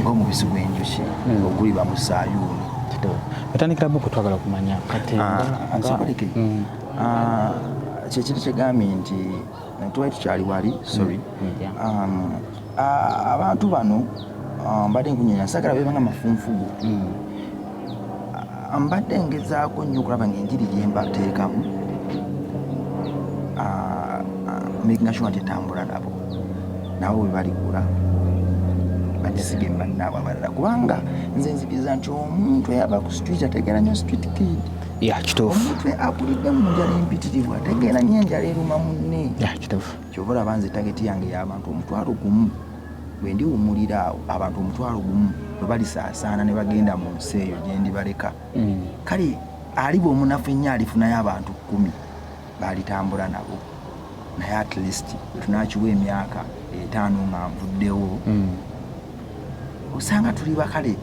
omubisi gw'enjuki ogulibwa mu Sayuuni METANIK Rabongo twagala kumanya kati nsoboleke kyekintu kyegambye nti tuba tukyali wali sorry abantu bano mbadde nkunyonya nsagala bebanga mafunfugu mbadde ngezaako nnyo okulaba ng'enjiri gye mbateekamu making sure nti etambula nabo nabo bwe baligula bagisige mu bannaabwe abalala kubanga nze nzikiriza nti omuntu eyava ku street ategeera nnyo street kid omuntu akulidde mu njala empitirivu ategeera nnyo enjala eruma munne kyova olaba nze tageti yange y'abantu 1,000 bwe ndiwummulira awo abantu 1,000 bwe balisaasaana ne bagenda mu nsi eyo gye ndibaleka kale aliba omunafu ennyo alifunayo abantu 10 baalitambula nabo naye at least tunakiwa emyaka 5 nga nvuddewo osanga tuli bakale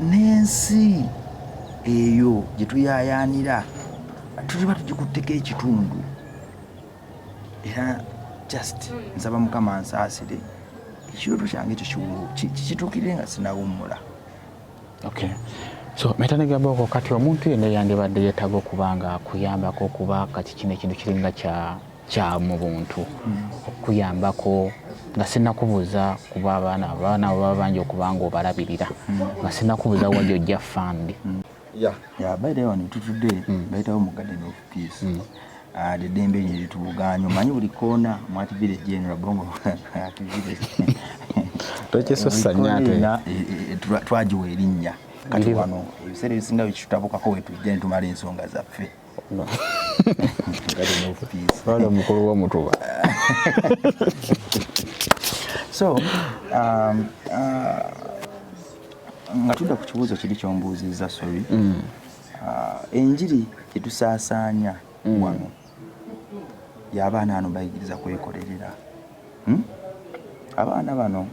n'ensi eyo gye tuyayaanira tuliba tugikutteko ekitundu era just nsaba Mukama ansaasire ekirooto kyange ekyo kituukirire nga sinawummula so METANIK Rabongo kati omuntu yenna yandibadde yeetaaga okuba nga akuyambako okuba kati kino ekintu kiringa kya mu buntu okuyambako nga sinnakubuuza kuba abaana baba bangi okuba nga obalabirira nga sinnakubuuza wajja ojja fund baire wano tutudde bayitawo mu Garden of Peace eddembe lye litubuganya omanyi buli koona mwati village eno Rabongo tokyesossa ate twagiwa erinnya kati wano ebiseera ebisinga bikitutabukako wetujja ne tumala ensonga zaffe Garden of Peace wala omukulu w'omutuba so nga tudda ku kibuuzo kiri kyombuuzizza sorry enjiri gyetusaasaanya wano y'abaana bano bayigiriza kwekolerera abaana bano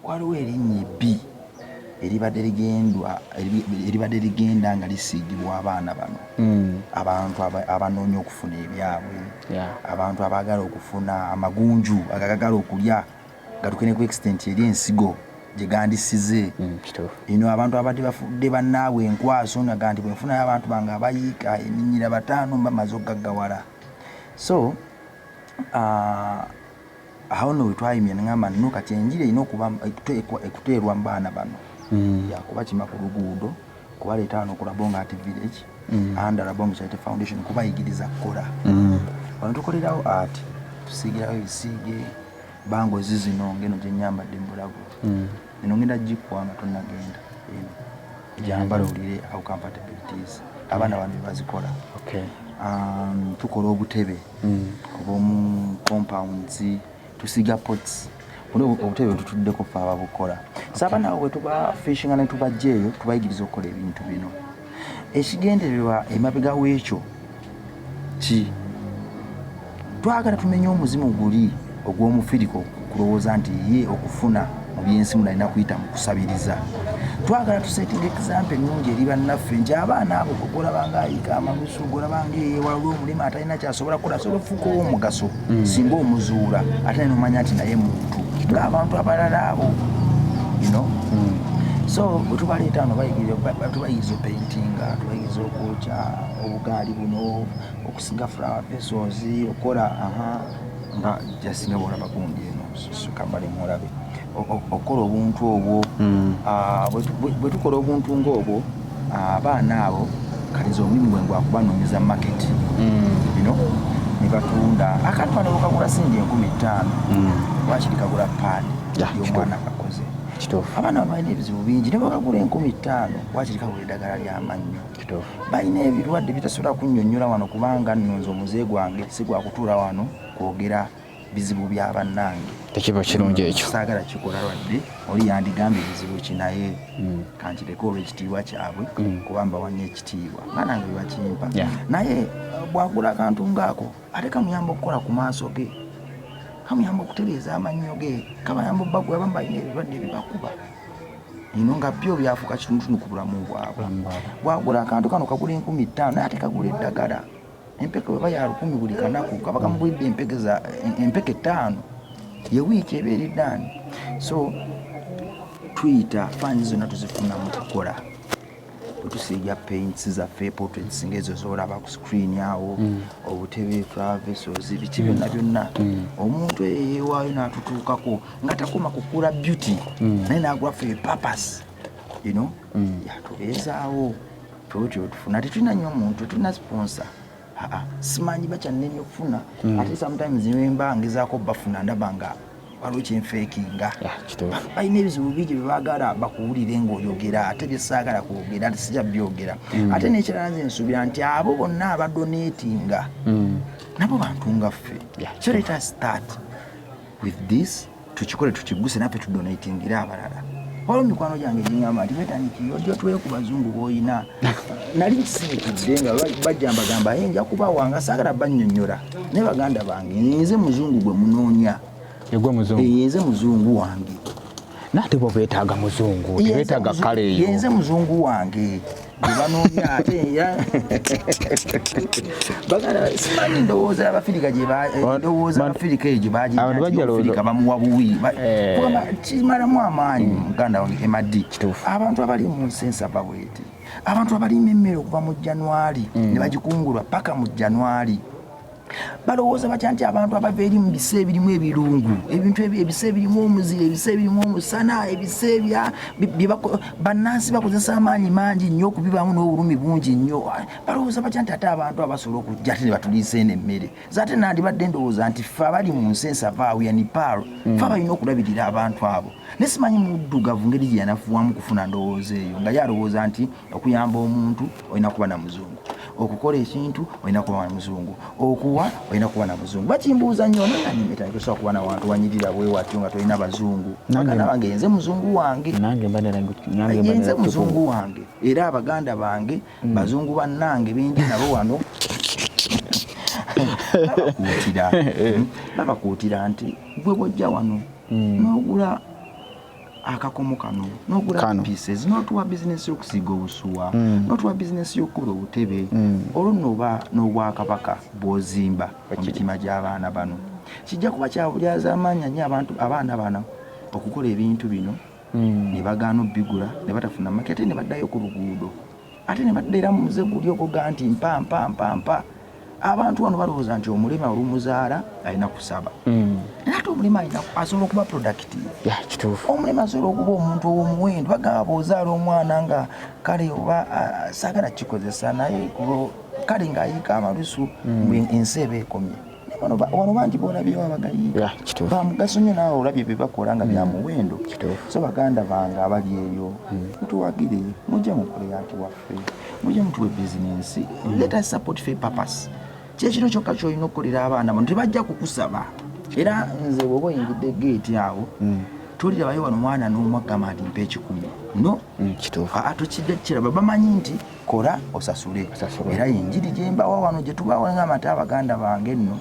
waliwo erinnya ebbi eribadde ligenda nga lisiigibwa abaana bano abantu abanoonya okufuna ebyabwe abantu abaagala okufuna amagunju agagagala okulya gatukene ku extent eri ensigo gye gandisize ino abantu abadde bafudde bannaabwe enkwaso naga nti bwenfunayo abantu bange abayiika eminnyira 5 bamaze okugaggawala so awo nno wetwayimya neŋamba nno kati enjiri erina okuba ekuteerwa mu baana bano yakuba kima ku luguudo kubaleeta wano ku Rabongo Art Village under Rabongo Charity Foundation kubayigiriza kukola wano tukolerawo art tusiigirawo ebisiige bangozi zino ngeno gye nnyambadde mu bulago eno ngenda gikwa nga tonnagenda gyambala olire how compatibilities abaana bano bazikola tukola obutebe obw'omu compounds tusiga pots obutebe tutuddeko ffe ababukola saba nawe bwe tuba fishinga ne tubajja eyo tubayigiriza okukola ebintu bino ekigendererwa emabega w'ekyo ki twagala tumenye omuzimu guli ogw'omufiriko kulowooza nti ye okufuna mu byensi mulina kuyita mu kusabiriza. Twagala tusetinga example ennungi eri bannaffe nti abaana abo golabanga ayika amalusu golabanga ewalwa omulema atalina kyasobola kukola asobola okufuuka ow'omugaso singa omuzuula ate nomanya nti naye muntu ng'abantu abalala abo so bwetubaleeta ano tubayigiza opaintinga tubayigiza okwokya obugaali buno okusiga flower vessels okola nga jasinga bwolaba gundi eno sukambale mulabe okola obuntu obwo bwe tukola obuntu ng'obwo abaana abo kaliza omulimu gwe gwakubanoonyeza market ne batunda akantu kano bukagula sindi 15,000 wakiri kagula paadi y'omwana kakoze abaana bano balina ebizibu bingi ne bakagula 15,000 wakiri kagula eddagala ly'amannyo balina ebirwadde bitasobola kunnyonnyola wano kubanga nnonze omuze gwange si gwakutuula wano kwogera bizibu bya bannange tekiba kirungi ekyo saagala kikola lwadde oli yandigambye ebizibu kinnaye kankireko olw'ekitiibwa kyabwe kuba mbawanya ekitiibwa banange bebakimpa naye bwagula akantu ngaako ate kamuyamba okukola ku maaso ge kamuyamba okutereeza amannyo ge kabayamba obbagwe abamu balina ebirwadde ebibakuba nga byo byafuuka kitunutunu ku bulamu bwabwe bwagula akantu kano kagula 15,000 naye ate kagula eddagala empeke bwe baya 10 buli kanaku kaba kamugulidde empeke 5 ye wiiki eba eriddaani so tuyita faani zonna tuzifuna mu kukola bwetusiiga paints zaffe portraits ng'ezo zolaba ku screen awo obutebe flower vessels biki byonna byonna omuntu eyeewaayo n'atutuukako nga takoma kukula beauty naye n'agula ffe purpose yatubeezaawo twetyo tufuna tetulina nnyo omuntu tetulina sponsor simanyi bakyannenya okufuna ate sometimes niwemba ngezaako bafuna ndaba nga waliwo kyenfeekinga balina ebizibu bingi byebaagala bakuwulire ng'oyogera ate byesaagala kwogera ate sijja byogera ate n'ekirala nze nsuubira nti abo bonna abadonatinga nabo bantu nga ffe so let us start with this tukikole tukiguse naffe tudonatingire abalala waliwo mikwano gyange giŋŋamba nti metaniki ojja tuweyo ku bazungu b'olina nali nkisimikidde nga bajjambagamba nja kuba wanga saagala bannyonnyola naye baganda bange nze muzungu gwe munoonya nze muzungu wange nate bwe beetaaga muzungu tebeetaaga kale eyo nze muzungu wange gwebanoonya ate bagala simanyi ndowooza abafirika ndowooza abafirika eyo gyebagiafirika bamuwa buwi kimalamu amaanyi muganda wange emadi abantu abali mu nsi ensava bweti abantu abalima emmere okuva mu January ne bagikungulwa paka mu January balowooza batya nti abantu abava eri mu bise ebirimu ebirungu ebintu ebise ebirimu omuzira ebise ebirimu omusana ebise bannansi bakozesa amaanyi mangi nnyo okubibamu n'obulumi bungi nnyo balowooza batya nti ate abantu abasobola okujja ate ne batuliisa eno emmere zate nandibadde ndowooza nti ffe abali mu nsi ensavaawo ya Nepal ffe abalina okulabirira abantu abo ne simanyi muddugavu ngeri gye yanafuwamu kufuna ndowooza eyo nga yalowooza nti okuyamba omuntu olina kuba na muzungu okukola ekintu olina kuba na muzungu okuwa olina kuba na muzungu bakimbuuza nnyo nanimeta tosobola kuba na wantu wanyirira bwe watyo nga tolina bazungu baganda bange nze muzungu wange nze muzungu wange era abaganda bange bazungu bannange bendi nabo wano babakuutira nti gwe bwojja wano n'ogula akakomo kano n'ogula pieces n'otuwa bizinesi y'okusiiga obusuwa n'otuwa bizinesi y'okukola obutebe olwo n'obwakabaka bw'ozimba mu mitima gy'abaana bano kijja kuba kyabulyaza amaanyi nnyo abaana bano okukola ebintu bino ne bagaana obbigula ne batafuna makete ne baddayo ku luguudo ate ne baddaira mu muze guli ogoga nti mpa abantu wano balowooza nti omulema olumuzaala alina kusaba ate omulema asobola okuba productive omulema asobola okuba omuntu ow'omuwendo bagamba bw'ozaala omwana nga kale oba saagala kikozesa naye kale ng'ayiika amalusu ensi eba ekomye wano bangi boolabyewo abagayiika bamugaso nnyo naawe olabye bye bakola nga bya muwendo so baganda bange abali eyo mutuwagire mujje mukole yaki waffe mujje mutuwe bizinensi let us support fair purpose kyekiro kyokka kyolina okukolera abaana bano tebajja kukusaba era nze bw'oba oyingidde geeti awo tolirabayo wano mwana n'omu agamba nti mpa ekikumi no kituufu tukiraba bamanyi nti kola osasule era enjiri gye mbawa wano gye tubawa ng'amata abaganda bange nno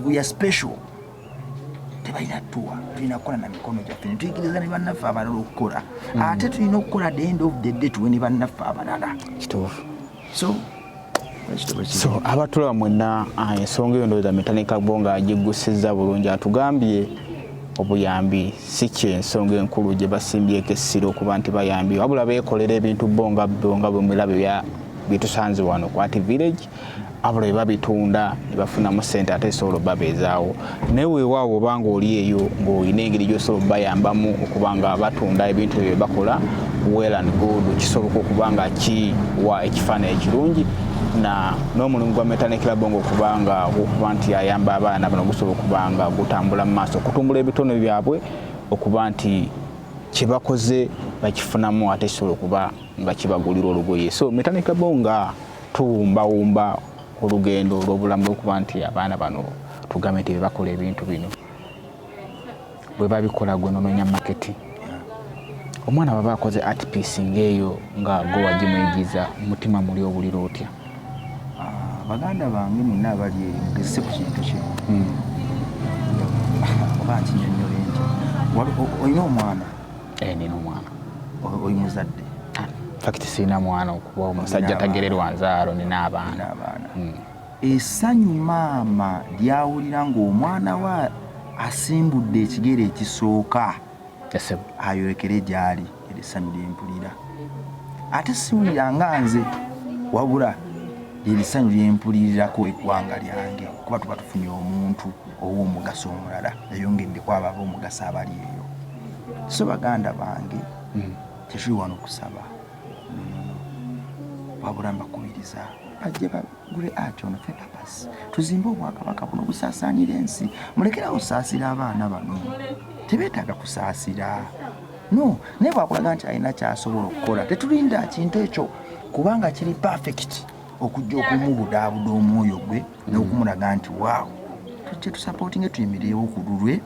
we are special tebalina tuwa tulina kukola na mikono gyaffe ne tuyigiriza ne bannaffe abalala okukola ate tulina okukola the end of the day tuwe ne bannaffe abalala kituufu so abatulaba mwenna ensonga eyo ndowooza METANIK Rabongo nga agiggusizza bulungi atugambye obuyambi si kyensonga enkulu gye basimbyeko essiro okuba nti bayambi wabula beekolera ebintu bonga bwe mulabe byetusanze wano kwati village abula babitunda ne bafunamu ssente ate esobola babeezaawo naye weewaawo obanga oli eyo ng'olina engeri gy'osobola bayambamu okuba nga batunda ebintu ebyo bakola well and good kisoboka okuba nga kiwa ekifaananyi ekirungi na n'omulimu gwa METANIK Rabongo okubanga okuba nti ayamba abaana bano gusobola okuba nga gutambula mu maaso okutumbula ebitone byabwe okuba nti kye bakoze bakifunamu ate kisobola okuba nga kibagulira olugoye so METANIK Rabongo tuwumbawumba olugendo olw'obulamu lw'okuba nti abaana bano tugambe nti bebakola ebintu bino bwe babikola gwe nononya maketi omwana baba akoze art piece ng'eyo nga gwe wagimuyigiza mutima muli obulira otya baganda bange mwenna abali eyo mugezese ku kintu kimu oba nkinyonnyole nti olina omwana nina omwana oli muzadde fakiti sirina mwana okuba omusajja tagererwa nzaalo nina abaana essanyu maama lyawulira ng'omwana we asimbudde ekigere ekisooka ayolekere gyali era essanyu lyempulira ate siwulira nga nze wabula lyerisanyu lyempulirirako eggwanga lyange kuba tuba tufunye omuntu ow'omugaso omulala yayongeddeku abo ab'omugaso abali eyo so baganda bange tetuli wano kusaba wabula mbakubiriza bajje bagule ati ono fepapasi tuzimbe obwakabaka buno busaasaanira ensi mulekerawo osaasira abaana bano tebeetaaga kusaasira no naye bwakulaga nti alina kyasobola okukola tetulinda kintu ekyo kubanga kiri perfect okujja okumubudaabuda omwoyo gwe n'okumulaga nti waawo tujje tusapootinge tuyimireewo ku lulwe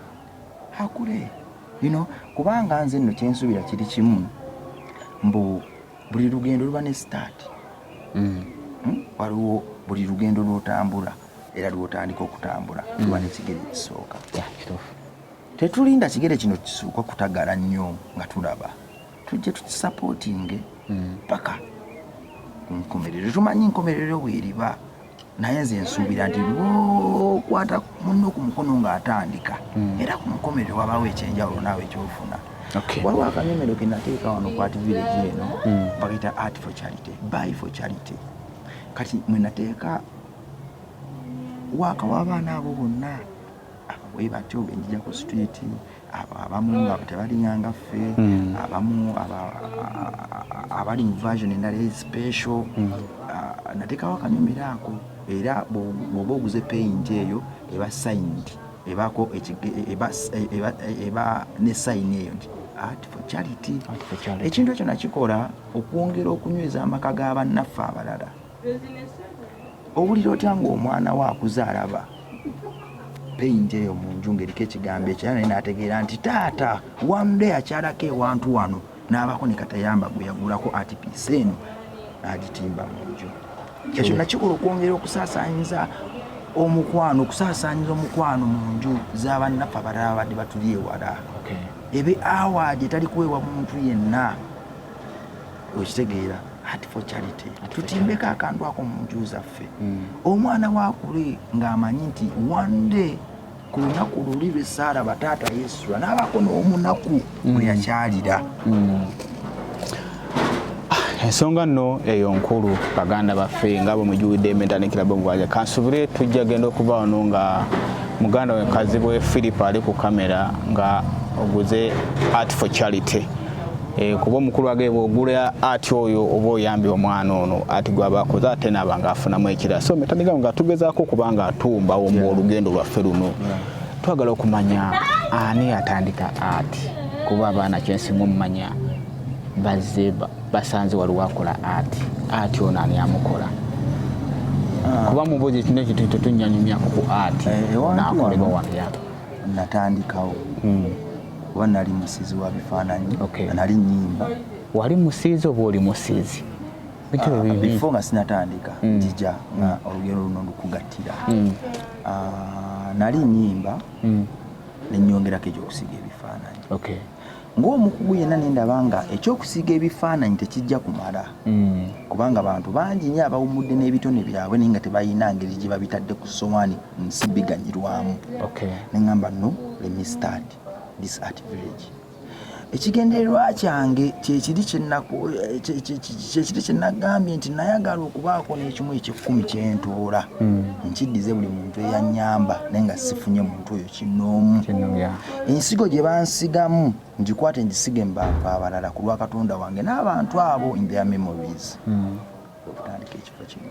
akule kubanga nze nno kyensuubira kiri kimu mbu buli lugendo luba ne sitaati waliwo buli lugendo lw'otambula era lw'otandika okutambula luba n'ekigere ekisooka tetulinda kigere kino kisooka kutagala nnyo nga tulaba tujje tukisapootinge paka nkomerero tumanyi nkomerero bweriba naye nze nsuubira nti lwokwata munno ku mukono ng'atandika era ku mukomerero wabawo ekyenjawulo naawe ekyofuna waliwo akanyomero ke nateeka wano kwati village eno bakayita art for charity buy for charity kati mwe nateeka waka w'abaana abo bonna ababwe batyo benjija ku street abamu nga tebalinganga ffe abamu abali mu version endala special nateekawo akanyomero ako era bw'oba oguze paint eyo eba signed ebako eba ne sign eyo nti art for charity ekintu ekyo nakikola okwongera okunyweza amaka g'abannaffe abalala owulira otya ng'omwana we akuze alaba paint eyo mu nju ng'eriko ekigambo ekyo naye n'ategeera nti taata one day akyalako ewantu wano n'abako ne katayamba gwe yagulako art piece eno n'agitimba mu nju ekyo nakikola okwongera okusaasaanyiza omukwano mu nju z'abannaffe abalala badde batuli ewala ebe awa gye tali kuweebwa muntu yenna okitegeera art for charity tutimbeko akantu ako mu nju zaffe omwana waakule ng'amanyi nti one day ku lunaku luli lwe saalaba taata yesu n'abako n'omunaku bwe yakyalira ensonga nno eyo nkulu baganda baffe nga bwe mugiwudde METANIK Rabongo waje kansubire tujja genda okuba wano nga muganda we kazibwe Philip ali ku kamera nga oguze art for charity kuba omukulu wage bw'ogula ati oyo oba oyambye omwana ono ati gwabakoze ate naaba ng'afunamu ekirala so METANIK nga tugezaako kubanga atumbawo mu olugendo lwaffe luno twagala okumanya ani atandika ati kuba abaana kyensinga omumanya bazze basanze waliwo akola ati ono ani amukola kuba mubuzi kino ekintu tetunnyanyumyako ku ati naakolebwa wano natandikawo kuba nali musizi wa bifaananyi. Okay. Nali nnyimba. Wali musizi oba oli musizi? Before nga sinatandika njija nga olugero luno lukugattira. Nali nnyimba nennyongerako ekyokusiiga ebifaananyi. Okay. Ng'omukugu yenna nendaba nga ekyokusiiga ebifaananyi tekijja kumala. Kubanga abantu bangi nnyo abawummudde n'ebitone byabwe naye nga tebalina ngeri gye babitadde ku ssowaani nsi biganyirwamu. Okay. Ne ŋŋamba no, let me start this art village. Ekigendererwa kyange kyekiri kye nagambye nti nayagala okubaako n'ekimu eky'ekkumi kyentoola nkiddize buli muntu eyanyamba naye nga sifunye muntu oyo kinnoomu. Ensigo gye bansigamu ngikwate ngisige mu bantu abalala ku lwa Katonda wange n'abantu abo in their memories. Okutandika ekifo kino.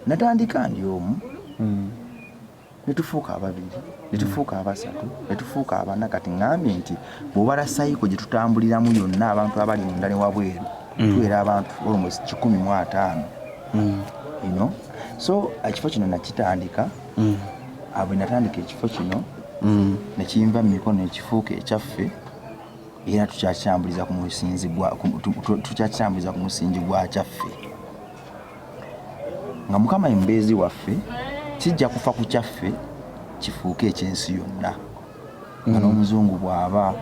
Natandika ndi omu netufuuka ababiri, netufuuka abasatu, netufuuka abana. Kati ngambye nti bw'obala sayiko gye tutambuliramu yonna abantu abali munda ne wabweru tuwera abantu almost 15. So ekifo kino nakitandika. Bwe natandika ekifo kino nekiyinva mu mikono ekifuuka ekyaffe era tukyakyambuliza ku musingi gwa kyaffe nga Mukama embeezi waffe kijja kufa ku kyaffe kifuuke ekyensi yonna. Nga n'omuzungu bw'aba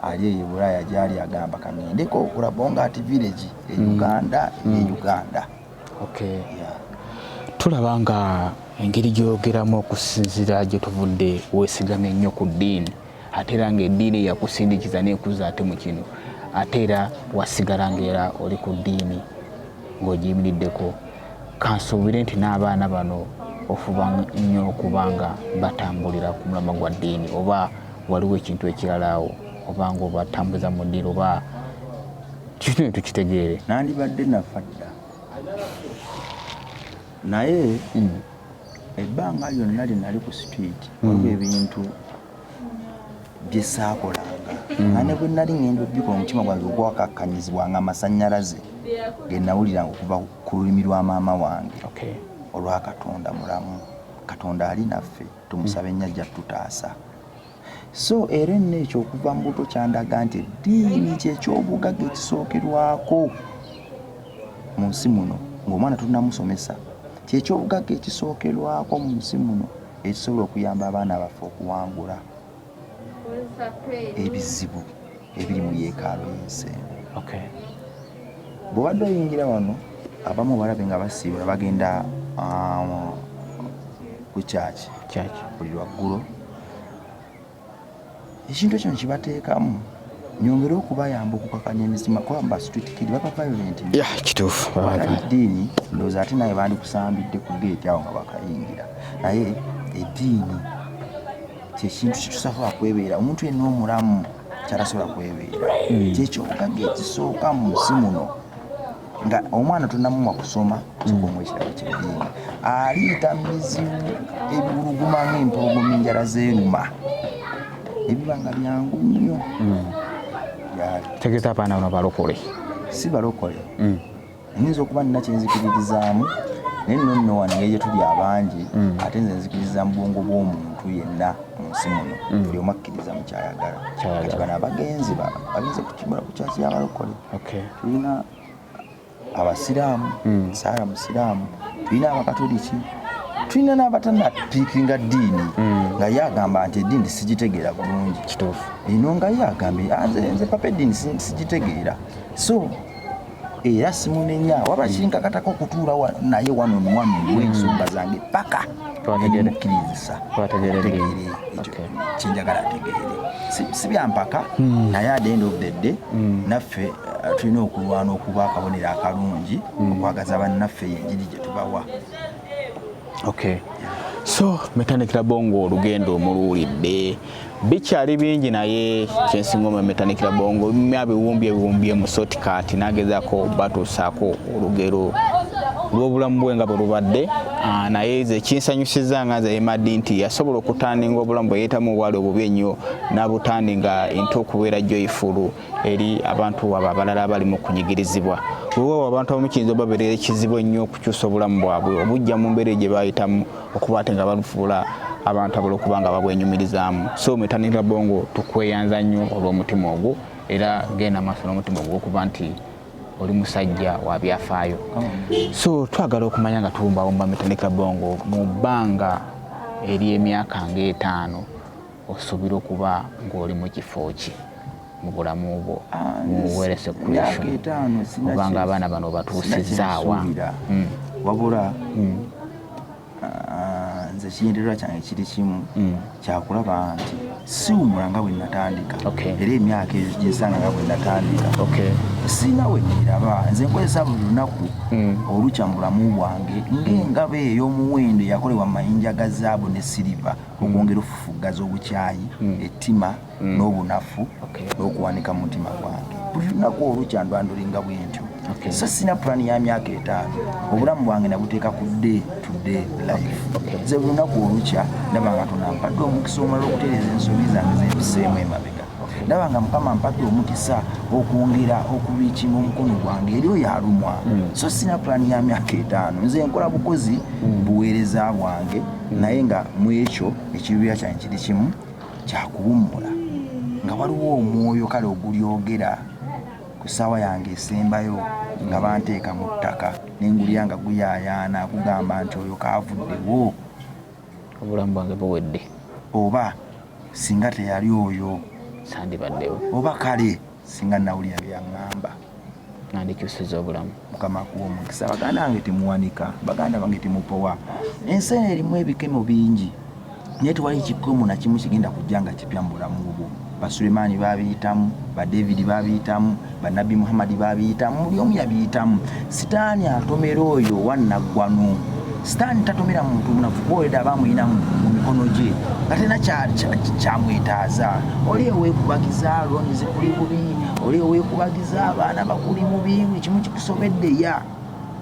ali eyo Bulaaya gy'ali agamba kagendeko Rabong Art Village e Uganda ne Uganda. Tulaba nga engeri gy'oyogeramu okusinziira gye tuvudde weesigama ennyo ku ddiini, ate era ng'eddiini yakusindikiza n'ekuza ate mu kino, ate era wasigala ng'era oli ku ddiini ng'ogiyimiriddeko. Kansuubire nti n'abaana bano ofuba nnyo okubanga batambulira ku mulama gwa ddiini, oba waliwo ekintu ekirala awo oba ng'obatambuza mu ddiini oba kino tukitegeere. Nandibadde nafadda naye ebbanga lyonna lye nali ku street waliwo ebintu bye saakolanga nga ne bwe nali ngenda obbikola omutima gwange ogwakakkanyizibwanga amasannyalaze ge nawuliranga okuva ku lulimi lwa maama wange. Olwa Katonda mulamu, Katonda ali naffe, tumusabe ennyajja tutaasa. So era nno ekyo okuva mu buto kyandaga nti eddiini kyekyobugagga ekisookerwako mu nsi muno ng'omwana tunamusomesa. Kyekyobugagga ekisookerwako mu nsi muno ekisobola okuyamba abaana baffe okuwangula ebizibu ebiri mu yeekaalu y'ensi. Bw'obadde oyingira wano abamu balabe nga basiibula bagenda ku kyaki buli lwaggulo. Ekintu ekyo kibateekamu nyongere okubayamba okukakanya emizima kwamba street kid baba violent. Kituufu. Eddiini ndowooza ate naye bandikusambidde ku geeti awo nga bakayingira. Naye eddiini kyekintu kyetusobola kwebeera. Omuntu yenna omulamu kyatasobola kwebeera. Kyekyobugagga ekisooka mu nsi muno nga omwana tunamumwa kusoma kikomu ekirabo ky'eddiini aliita mizibu ebiwuluguma ng'empologoma enjala z'eruma ebiba nga byangu nnyo. Tegeeza abaana bano balokole? Si balokole. Nyinza okuba nina kyenzikiririzaamu naye nno wano engeri gye tuli abangi ate nze nzikiriza mu bwongo bw'omuntu yenna mu nsi muno buli omu akkiriza mu kyayagala. Kati bano abagenzi bagenze kukibula ku kyaki y'abalokole. Tulina abasiraamu, Saara musiraamu, tulina abakatoliki, tulina n'abatanapiikinga ddiini nga ye agamba nti eddiini sigitegeera bulungi. Eno nga ye agambye nze papa eddiini sigitegeera. So era simunenya waba kinkakatako okutuula naye wano ensonga zange paka emukkiriza ategeere ekyo kyenjagala ategeere. Si byampaka naye at the end of the day naffe tulina okulwana okuba akabonero akalungi okwagaza bannaffe enjiri gye tubawa. So METANIK Rabongo olugendo omuluwulidde bikyali bingi naye kyensinga mu METANIK Rabongo ebiwumbye mu shortcut nagezaako batuusaako olugero lw'obulamu bwe nga bwe lubadde naye nze kinsanyusiza nga nze Emadi nti yasobola okutandinga obulamu bwe yeetamu obwali obubi ennyo n'abutandinga ente okubeera joyful eri abantu abo abalala abali mu kunyigirizibwa. Weewaawo abantu abamu kiyinza babeerera ekizibu ennyo okukyusa obulamu bwabwe obujja mu mbeera gye baayitamu okuba ate nga balufuula abantu abalo kubanga babwenyumirizaamu. So METANIK Rabongo tukweyanza nnyo olw'omutima ogwo era genda maaso n'omutima ogwo okuba nti oli musajja wa byafaayo. So twagala okumanya nga tuwumbawumba METANIK Rabongo mu bbanga ery'emyaka nga 5 osuubira okuba ng'oli mu kifo ki mu bulamu bwo muwere sekulation kubanga abaana bano batuusizaawa wabula nze kiyendererwa kyange kiri kimu kyakulaba nti siwumula nga bwe natandika era emyaka gyensanga nga bwe natandika sina we niraba nze nkozesa buli lunaku olukya mu bulamu bwange ng'engabo ey'omuwendo yakolebwa mu mayinja ga zaabu ne siriva okwongera ofufugaza obukyayi ettima n'obunafu n'okuwanika mu mutima gwange buli lunaku olukya ndwandulinga bwe ntyo so sina pulani ya myaka 5 obulamu bwange nabuteeka ku day to day life nze buli lunaku olukya ndaba nga tonampadde omukisa omulala okutereeza ensobi zange zempiseemu emabega ndaba nga Mukama ampadde omukisa okwongera okubiikima omukono gwange eri oyo alumwa so sina pulani ya myaka 5 nze nkola bukozi buweereza bwange naye nga mu ekyo ekiruya kyange kiri kimu kyakuwummula nga waliwo omwoyo kale ogulyogera ku ssaawa yange esembayo nga banteeka mu ttaka nengulya nga guyayana kugamba nti oyo kaavuddewo obulamu bwange buwedde oba singa teyali oyo sandibaddewo oba kale singa nawulira byaŋŋamba nandikyusiza obulamu. Mukama akuwa omukisa. Baganda bange temuwanika, baganda bange temupowa. Ensi erimu ebikemo bingi naye tewali kikomo na kimu kigenda kujja nga kipya mu bulamu bwo. Basulemani babiyitamu, ba David babiyitamu, ba Nabi Muhammad babiyitamu, buli omu yabiyitamu. Sitaani atomera oyo wannaggwano. Sitaani tatomera muntu munafu kwoleda abamuyina mu mikono gye ate na kyamwetaaza. Oli owekubagiza loni zikuli bubi, oli owekubagiza abaana bakuli mubi, kimu kikusobedde ya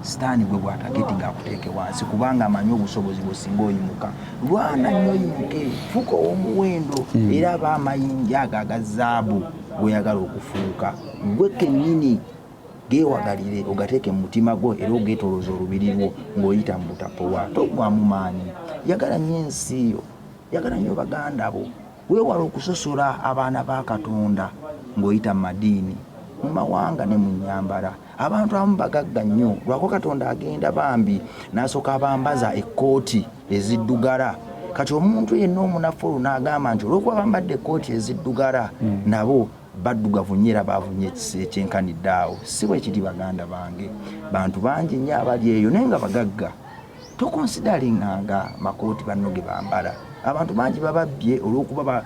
sitaani gwe bw'atagetinga akuteeke wansi kubanga amanyi obusobozi bw'osinga oyimuka. Lwana nnyo oyimuke, fuuka ow'omuwendo era aba amayinja ago aga zaabu gw'oyagala okufuuka. Gwe kennyini geewagalire ogateeke mu mutima gwo era ogeetolooza olubiri lwo ng'oyita mu butapowa. Togwamu maanyi, yagala nnyo ensi yo, yagala nnyo baganda bo. Weewala okusosola abaana ba Katonda ng'oyita mu madiini, mu mawanga ne mu nnyambala. Abantu abamu bagagga nnyo lwako Katonda agenda bambi n'asooka abambaza ekkooti eziddugala. Kati omuntu yenna omunafu olwo n'agamba nti olw'okuba bambadde ekkooti eziddugala nabo baddugavu nnyo era baavunye ekisa ekyenkanidde awo. Si bwe kiri baganda bange, bantu bangi nnyo abali eyo naye nga bagagga. Tokonsidaringanga makooti banno ge bambala. Abantu bangi bababbye olw'okuba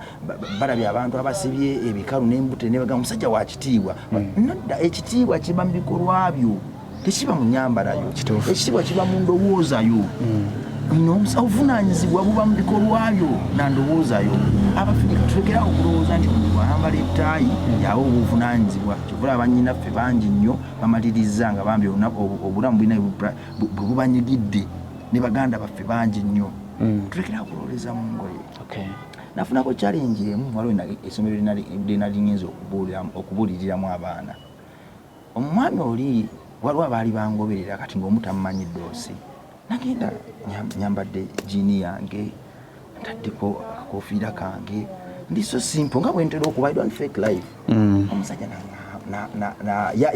balabye abantu abasibye ebikalu n'embute ne bagamba musajja wa kitiibwa. Nadda ekitiibwa kiba mu bikolwa byo, tekiba mu nnyambala yo. Ekitiibwa kiba mu ndowooza yo. Obuvunaanyizibwa buba mu bikolwa byo na ndowooza yo. Abafirika tulekerawo okulowooza nti omuntu ayambala ebitaayi yaba obuvunaanyizibwa. Kyovula abannyinaffe bangi nnyo bamaliriza nga bambi obulamu bulina bwe bubanyigidde ne baganda baffe bangi nnyo. Tulekera okulowoleza mu ngoye. Nafunako challenge emu waliwo essomero lye nali ngenze okubuuliriramu abaana. Omwami oli waliwo abaali bangoberera kati ng'omu tamumanyi ddoosi. Nagenda nyambadde jiini yange, ntaddeko akakoofiira kange, ndi so simple nga bwe ntera okuba I don't fake life. Omusajja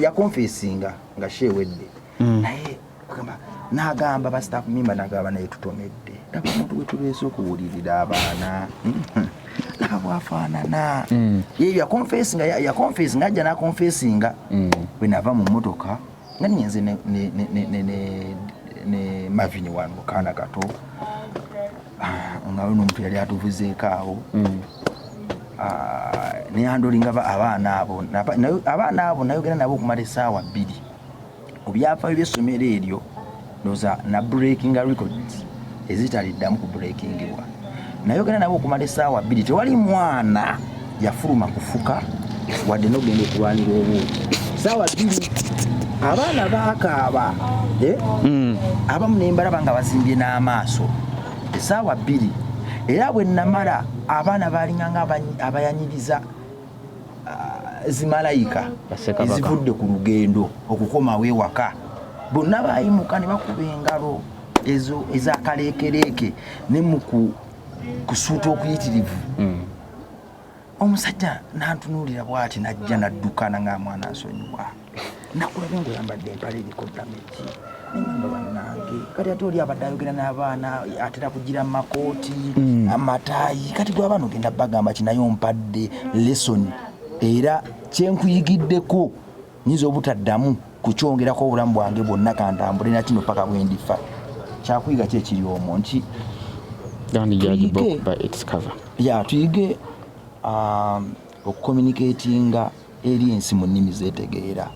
yakonfesinga nga sheewedde. Naye n'agamba ba staff member n'agamba naye tutomedde. Laba omuntu gwe tuleese okuwulirira abaana. Laba bwafaanana. Ye yakonfesinga ajja n'akonfesinga. Bwe nava mu mmotoka nga nyenze ne Mavini wano mukaana kato. Nga we n'omuntu yali atuvuzeeko awo. Ne yandolinga abaana abo. Abaana abo nayogera nabo okumala essaawa 2. Ku byafaayo by'essomero eryo noza na breaking records ezitaliddamu ku breakingibwa. Nayogera nabo okumala essaawa 2. Tewali mwana yafuluma kufuka wadde n'ogenda okulwanira obuugi. Essaawa 2 abaana baakaaba. Abamu ne mbalaba nga basimbye n'amaaso. Essaawa 2 era bwe namala abaana balinganga abayanyiriza zimalayika ezivudde ku lugendo okukomawo ewaka. Bonna bayimuka ne bakuba engalo ezo ezakaleekereeke ne kusuuta okuyitirivu. Omusajja n'antunuulira bw'ati najja naddukana nga mwana asonyiwa. Nakulabe ng'oyambadde empale eriko damage. Nengamba bannange kati ate oli abadde ayogera n'abaana atera kugira mu makooti amataayi kati gwe abaana ogenda bagamba kinayo mpadde lesson era kyenkuyigiddeko nyiza obutaddamu kukyongerako obulamu bwange bwonna kantambule na kino paka bwe ndifa. Kyakuyiga ki ekiri omwo nti don't judge a book by its cover. Tuyige okucommunicatinga eri ensi mu nnimi zeetegeera.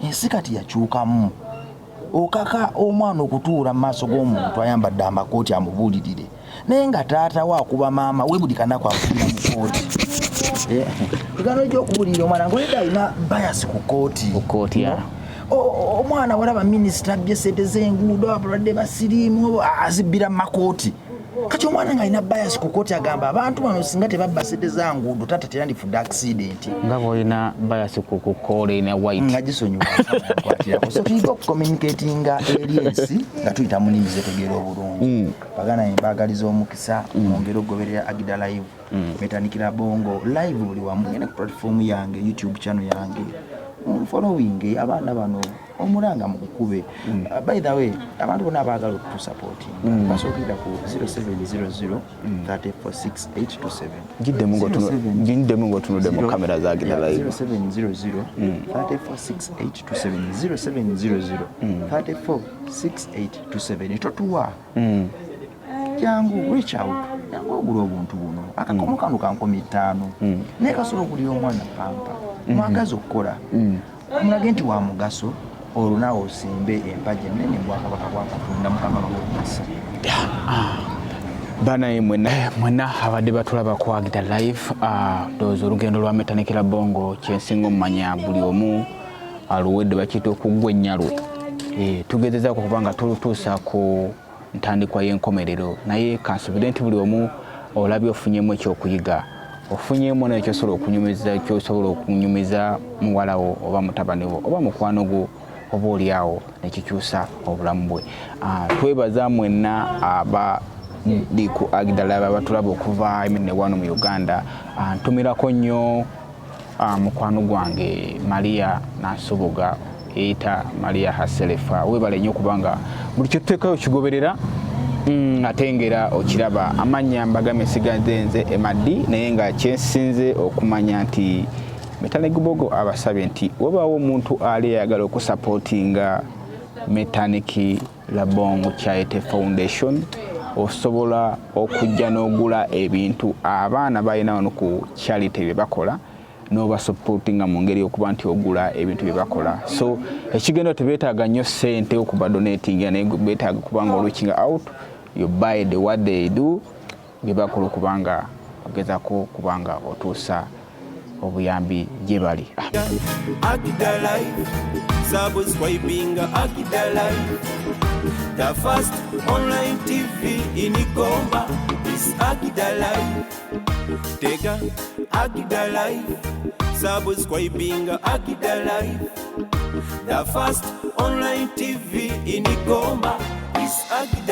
Ensi kati yakyukamu. Okaka omwana okutuula mu maaso g'omuntu ayambadde amakooti amubuulirire naye nga taata waakuba maama we buli kanaku akubira mu kooti. Egano egy'okubuulirira omwana ng'oleda alina bias ku kooti. Omwana walaba minisita abbye ssente z'enguudo abalwadde basiriimu azibbira mu makooti. Kati omwana ng'alina bias ku kooti agamba abantu bano singa tebabba ssente za nguudo taata terandifudde accident. Nga bw'olina bias ku kukoola ina white. Nga gisonyiwa kwatira. So tuyiga okucommunicatinga eri ensi nga tuyita mu nnimi zeetegeera obulungi. Bagana embaagaliza omukisa mwongere okugoberera Agida Live. METANIK Rabongo live buli wamu ngene ku platform yange YouTube channel yange. Following abaana bano omulanga mukube. By the way abantu bonna abaagala okutusupporting basookera ku 0700 346827. Giddemu ng'otunudde mu kamera za Agida Live. 0700 346827. 346827. Totuwa jangu reach out jangu ogula obuntu buno akakomo kano kankomi 5 naye kasobola okulira omwana pampa mwagazi okukola omulage nti wa mugaso olwo naawe osimbe empagi ennene bwakabaka bwa Katonda Mukama bakussa. Bana mwena abadde batulaba ku Agida Live ndowooza olugendo lwa METANIK Rabongo kyensinga omumanya buli omu aluwedde bakiyita okuggwa ennyalwe. Tugezezaako kubanga tulutuusa ku ntandikwa y'enkomerero naye kansubire nti buli omu olabye ofunyemu ekyokuyiga ofunyemu n'ekyosobola okunyumiza muwalawo oba mutabani wo oba mukwano gwo oba oliawo nekikyusa obulamu bwe. Twebaza mwenna abali ku Agida Live abatulaba okuva ne wano mu Uganda. Ntumirako nnyo mukwano gwange Maria Nasubuga eyita Maria Haselefa. Webale nnyo kubanga buli kyetuteekayo kigoberera atengera okiraba. Amannya mbagamesigadde nze Emadi naye nga kyensinze okumanya nti METANIK Rabongo abasabye nti wabaawo omuntu ali ayagala okusupportinga METANIK Rabongo Charity Foundation osobola okujja n'ogula ebintu abaana balina wano ku charity bye bakola n'oba supportinga mu ngeri okuba nti ogula ebintu bye bakola. So ekigendo tebeetaaga nnyo ssente okuba donating naye beetaaga kubanga reaching out you buy the what they do bye bakola okubanga ogezaako kubanga otuusa obuyambi gye bali. Agida Live, subscribing Agida Live, the first online TV in Igomba is Agida Live. Tega Agida Live, subscribing Agida Live, the first online TV in Igomba is Agida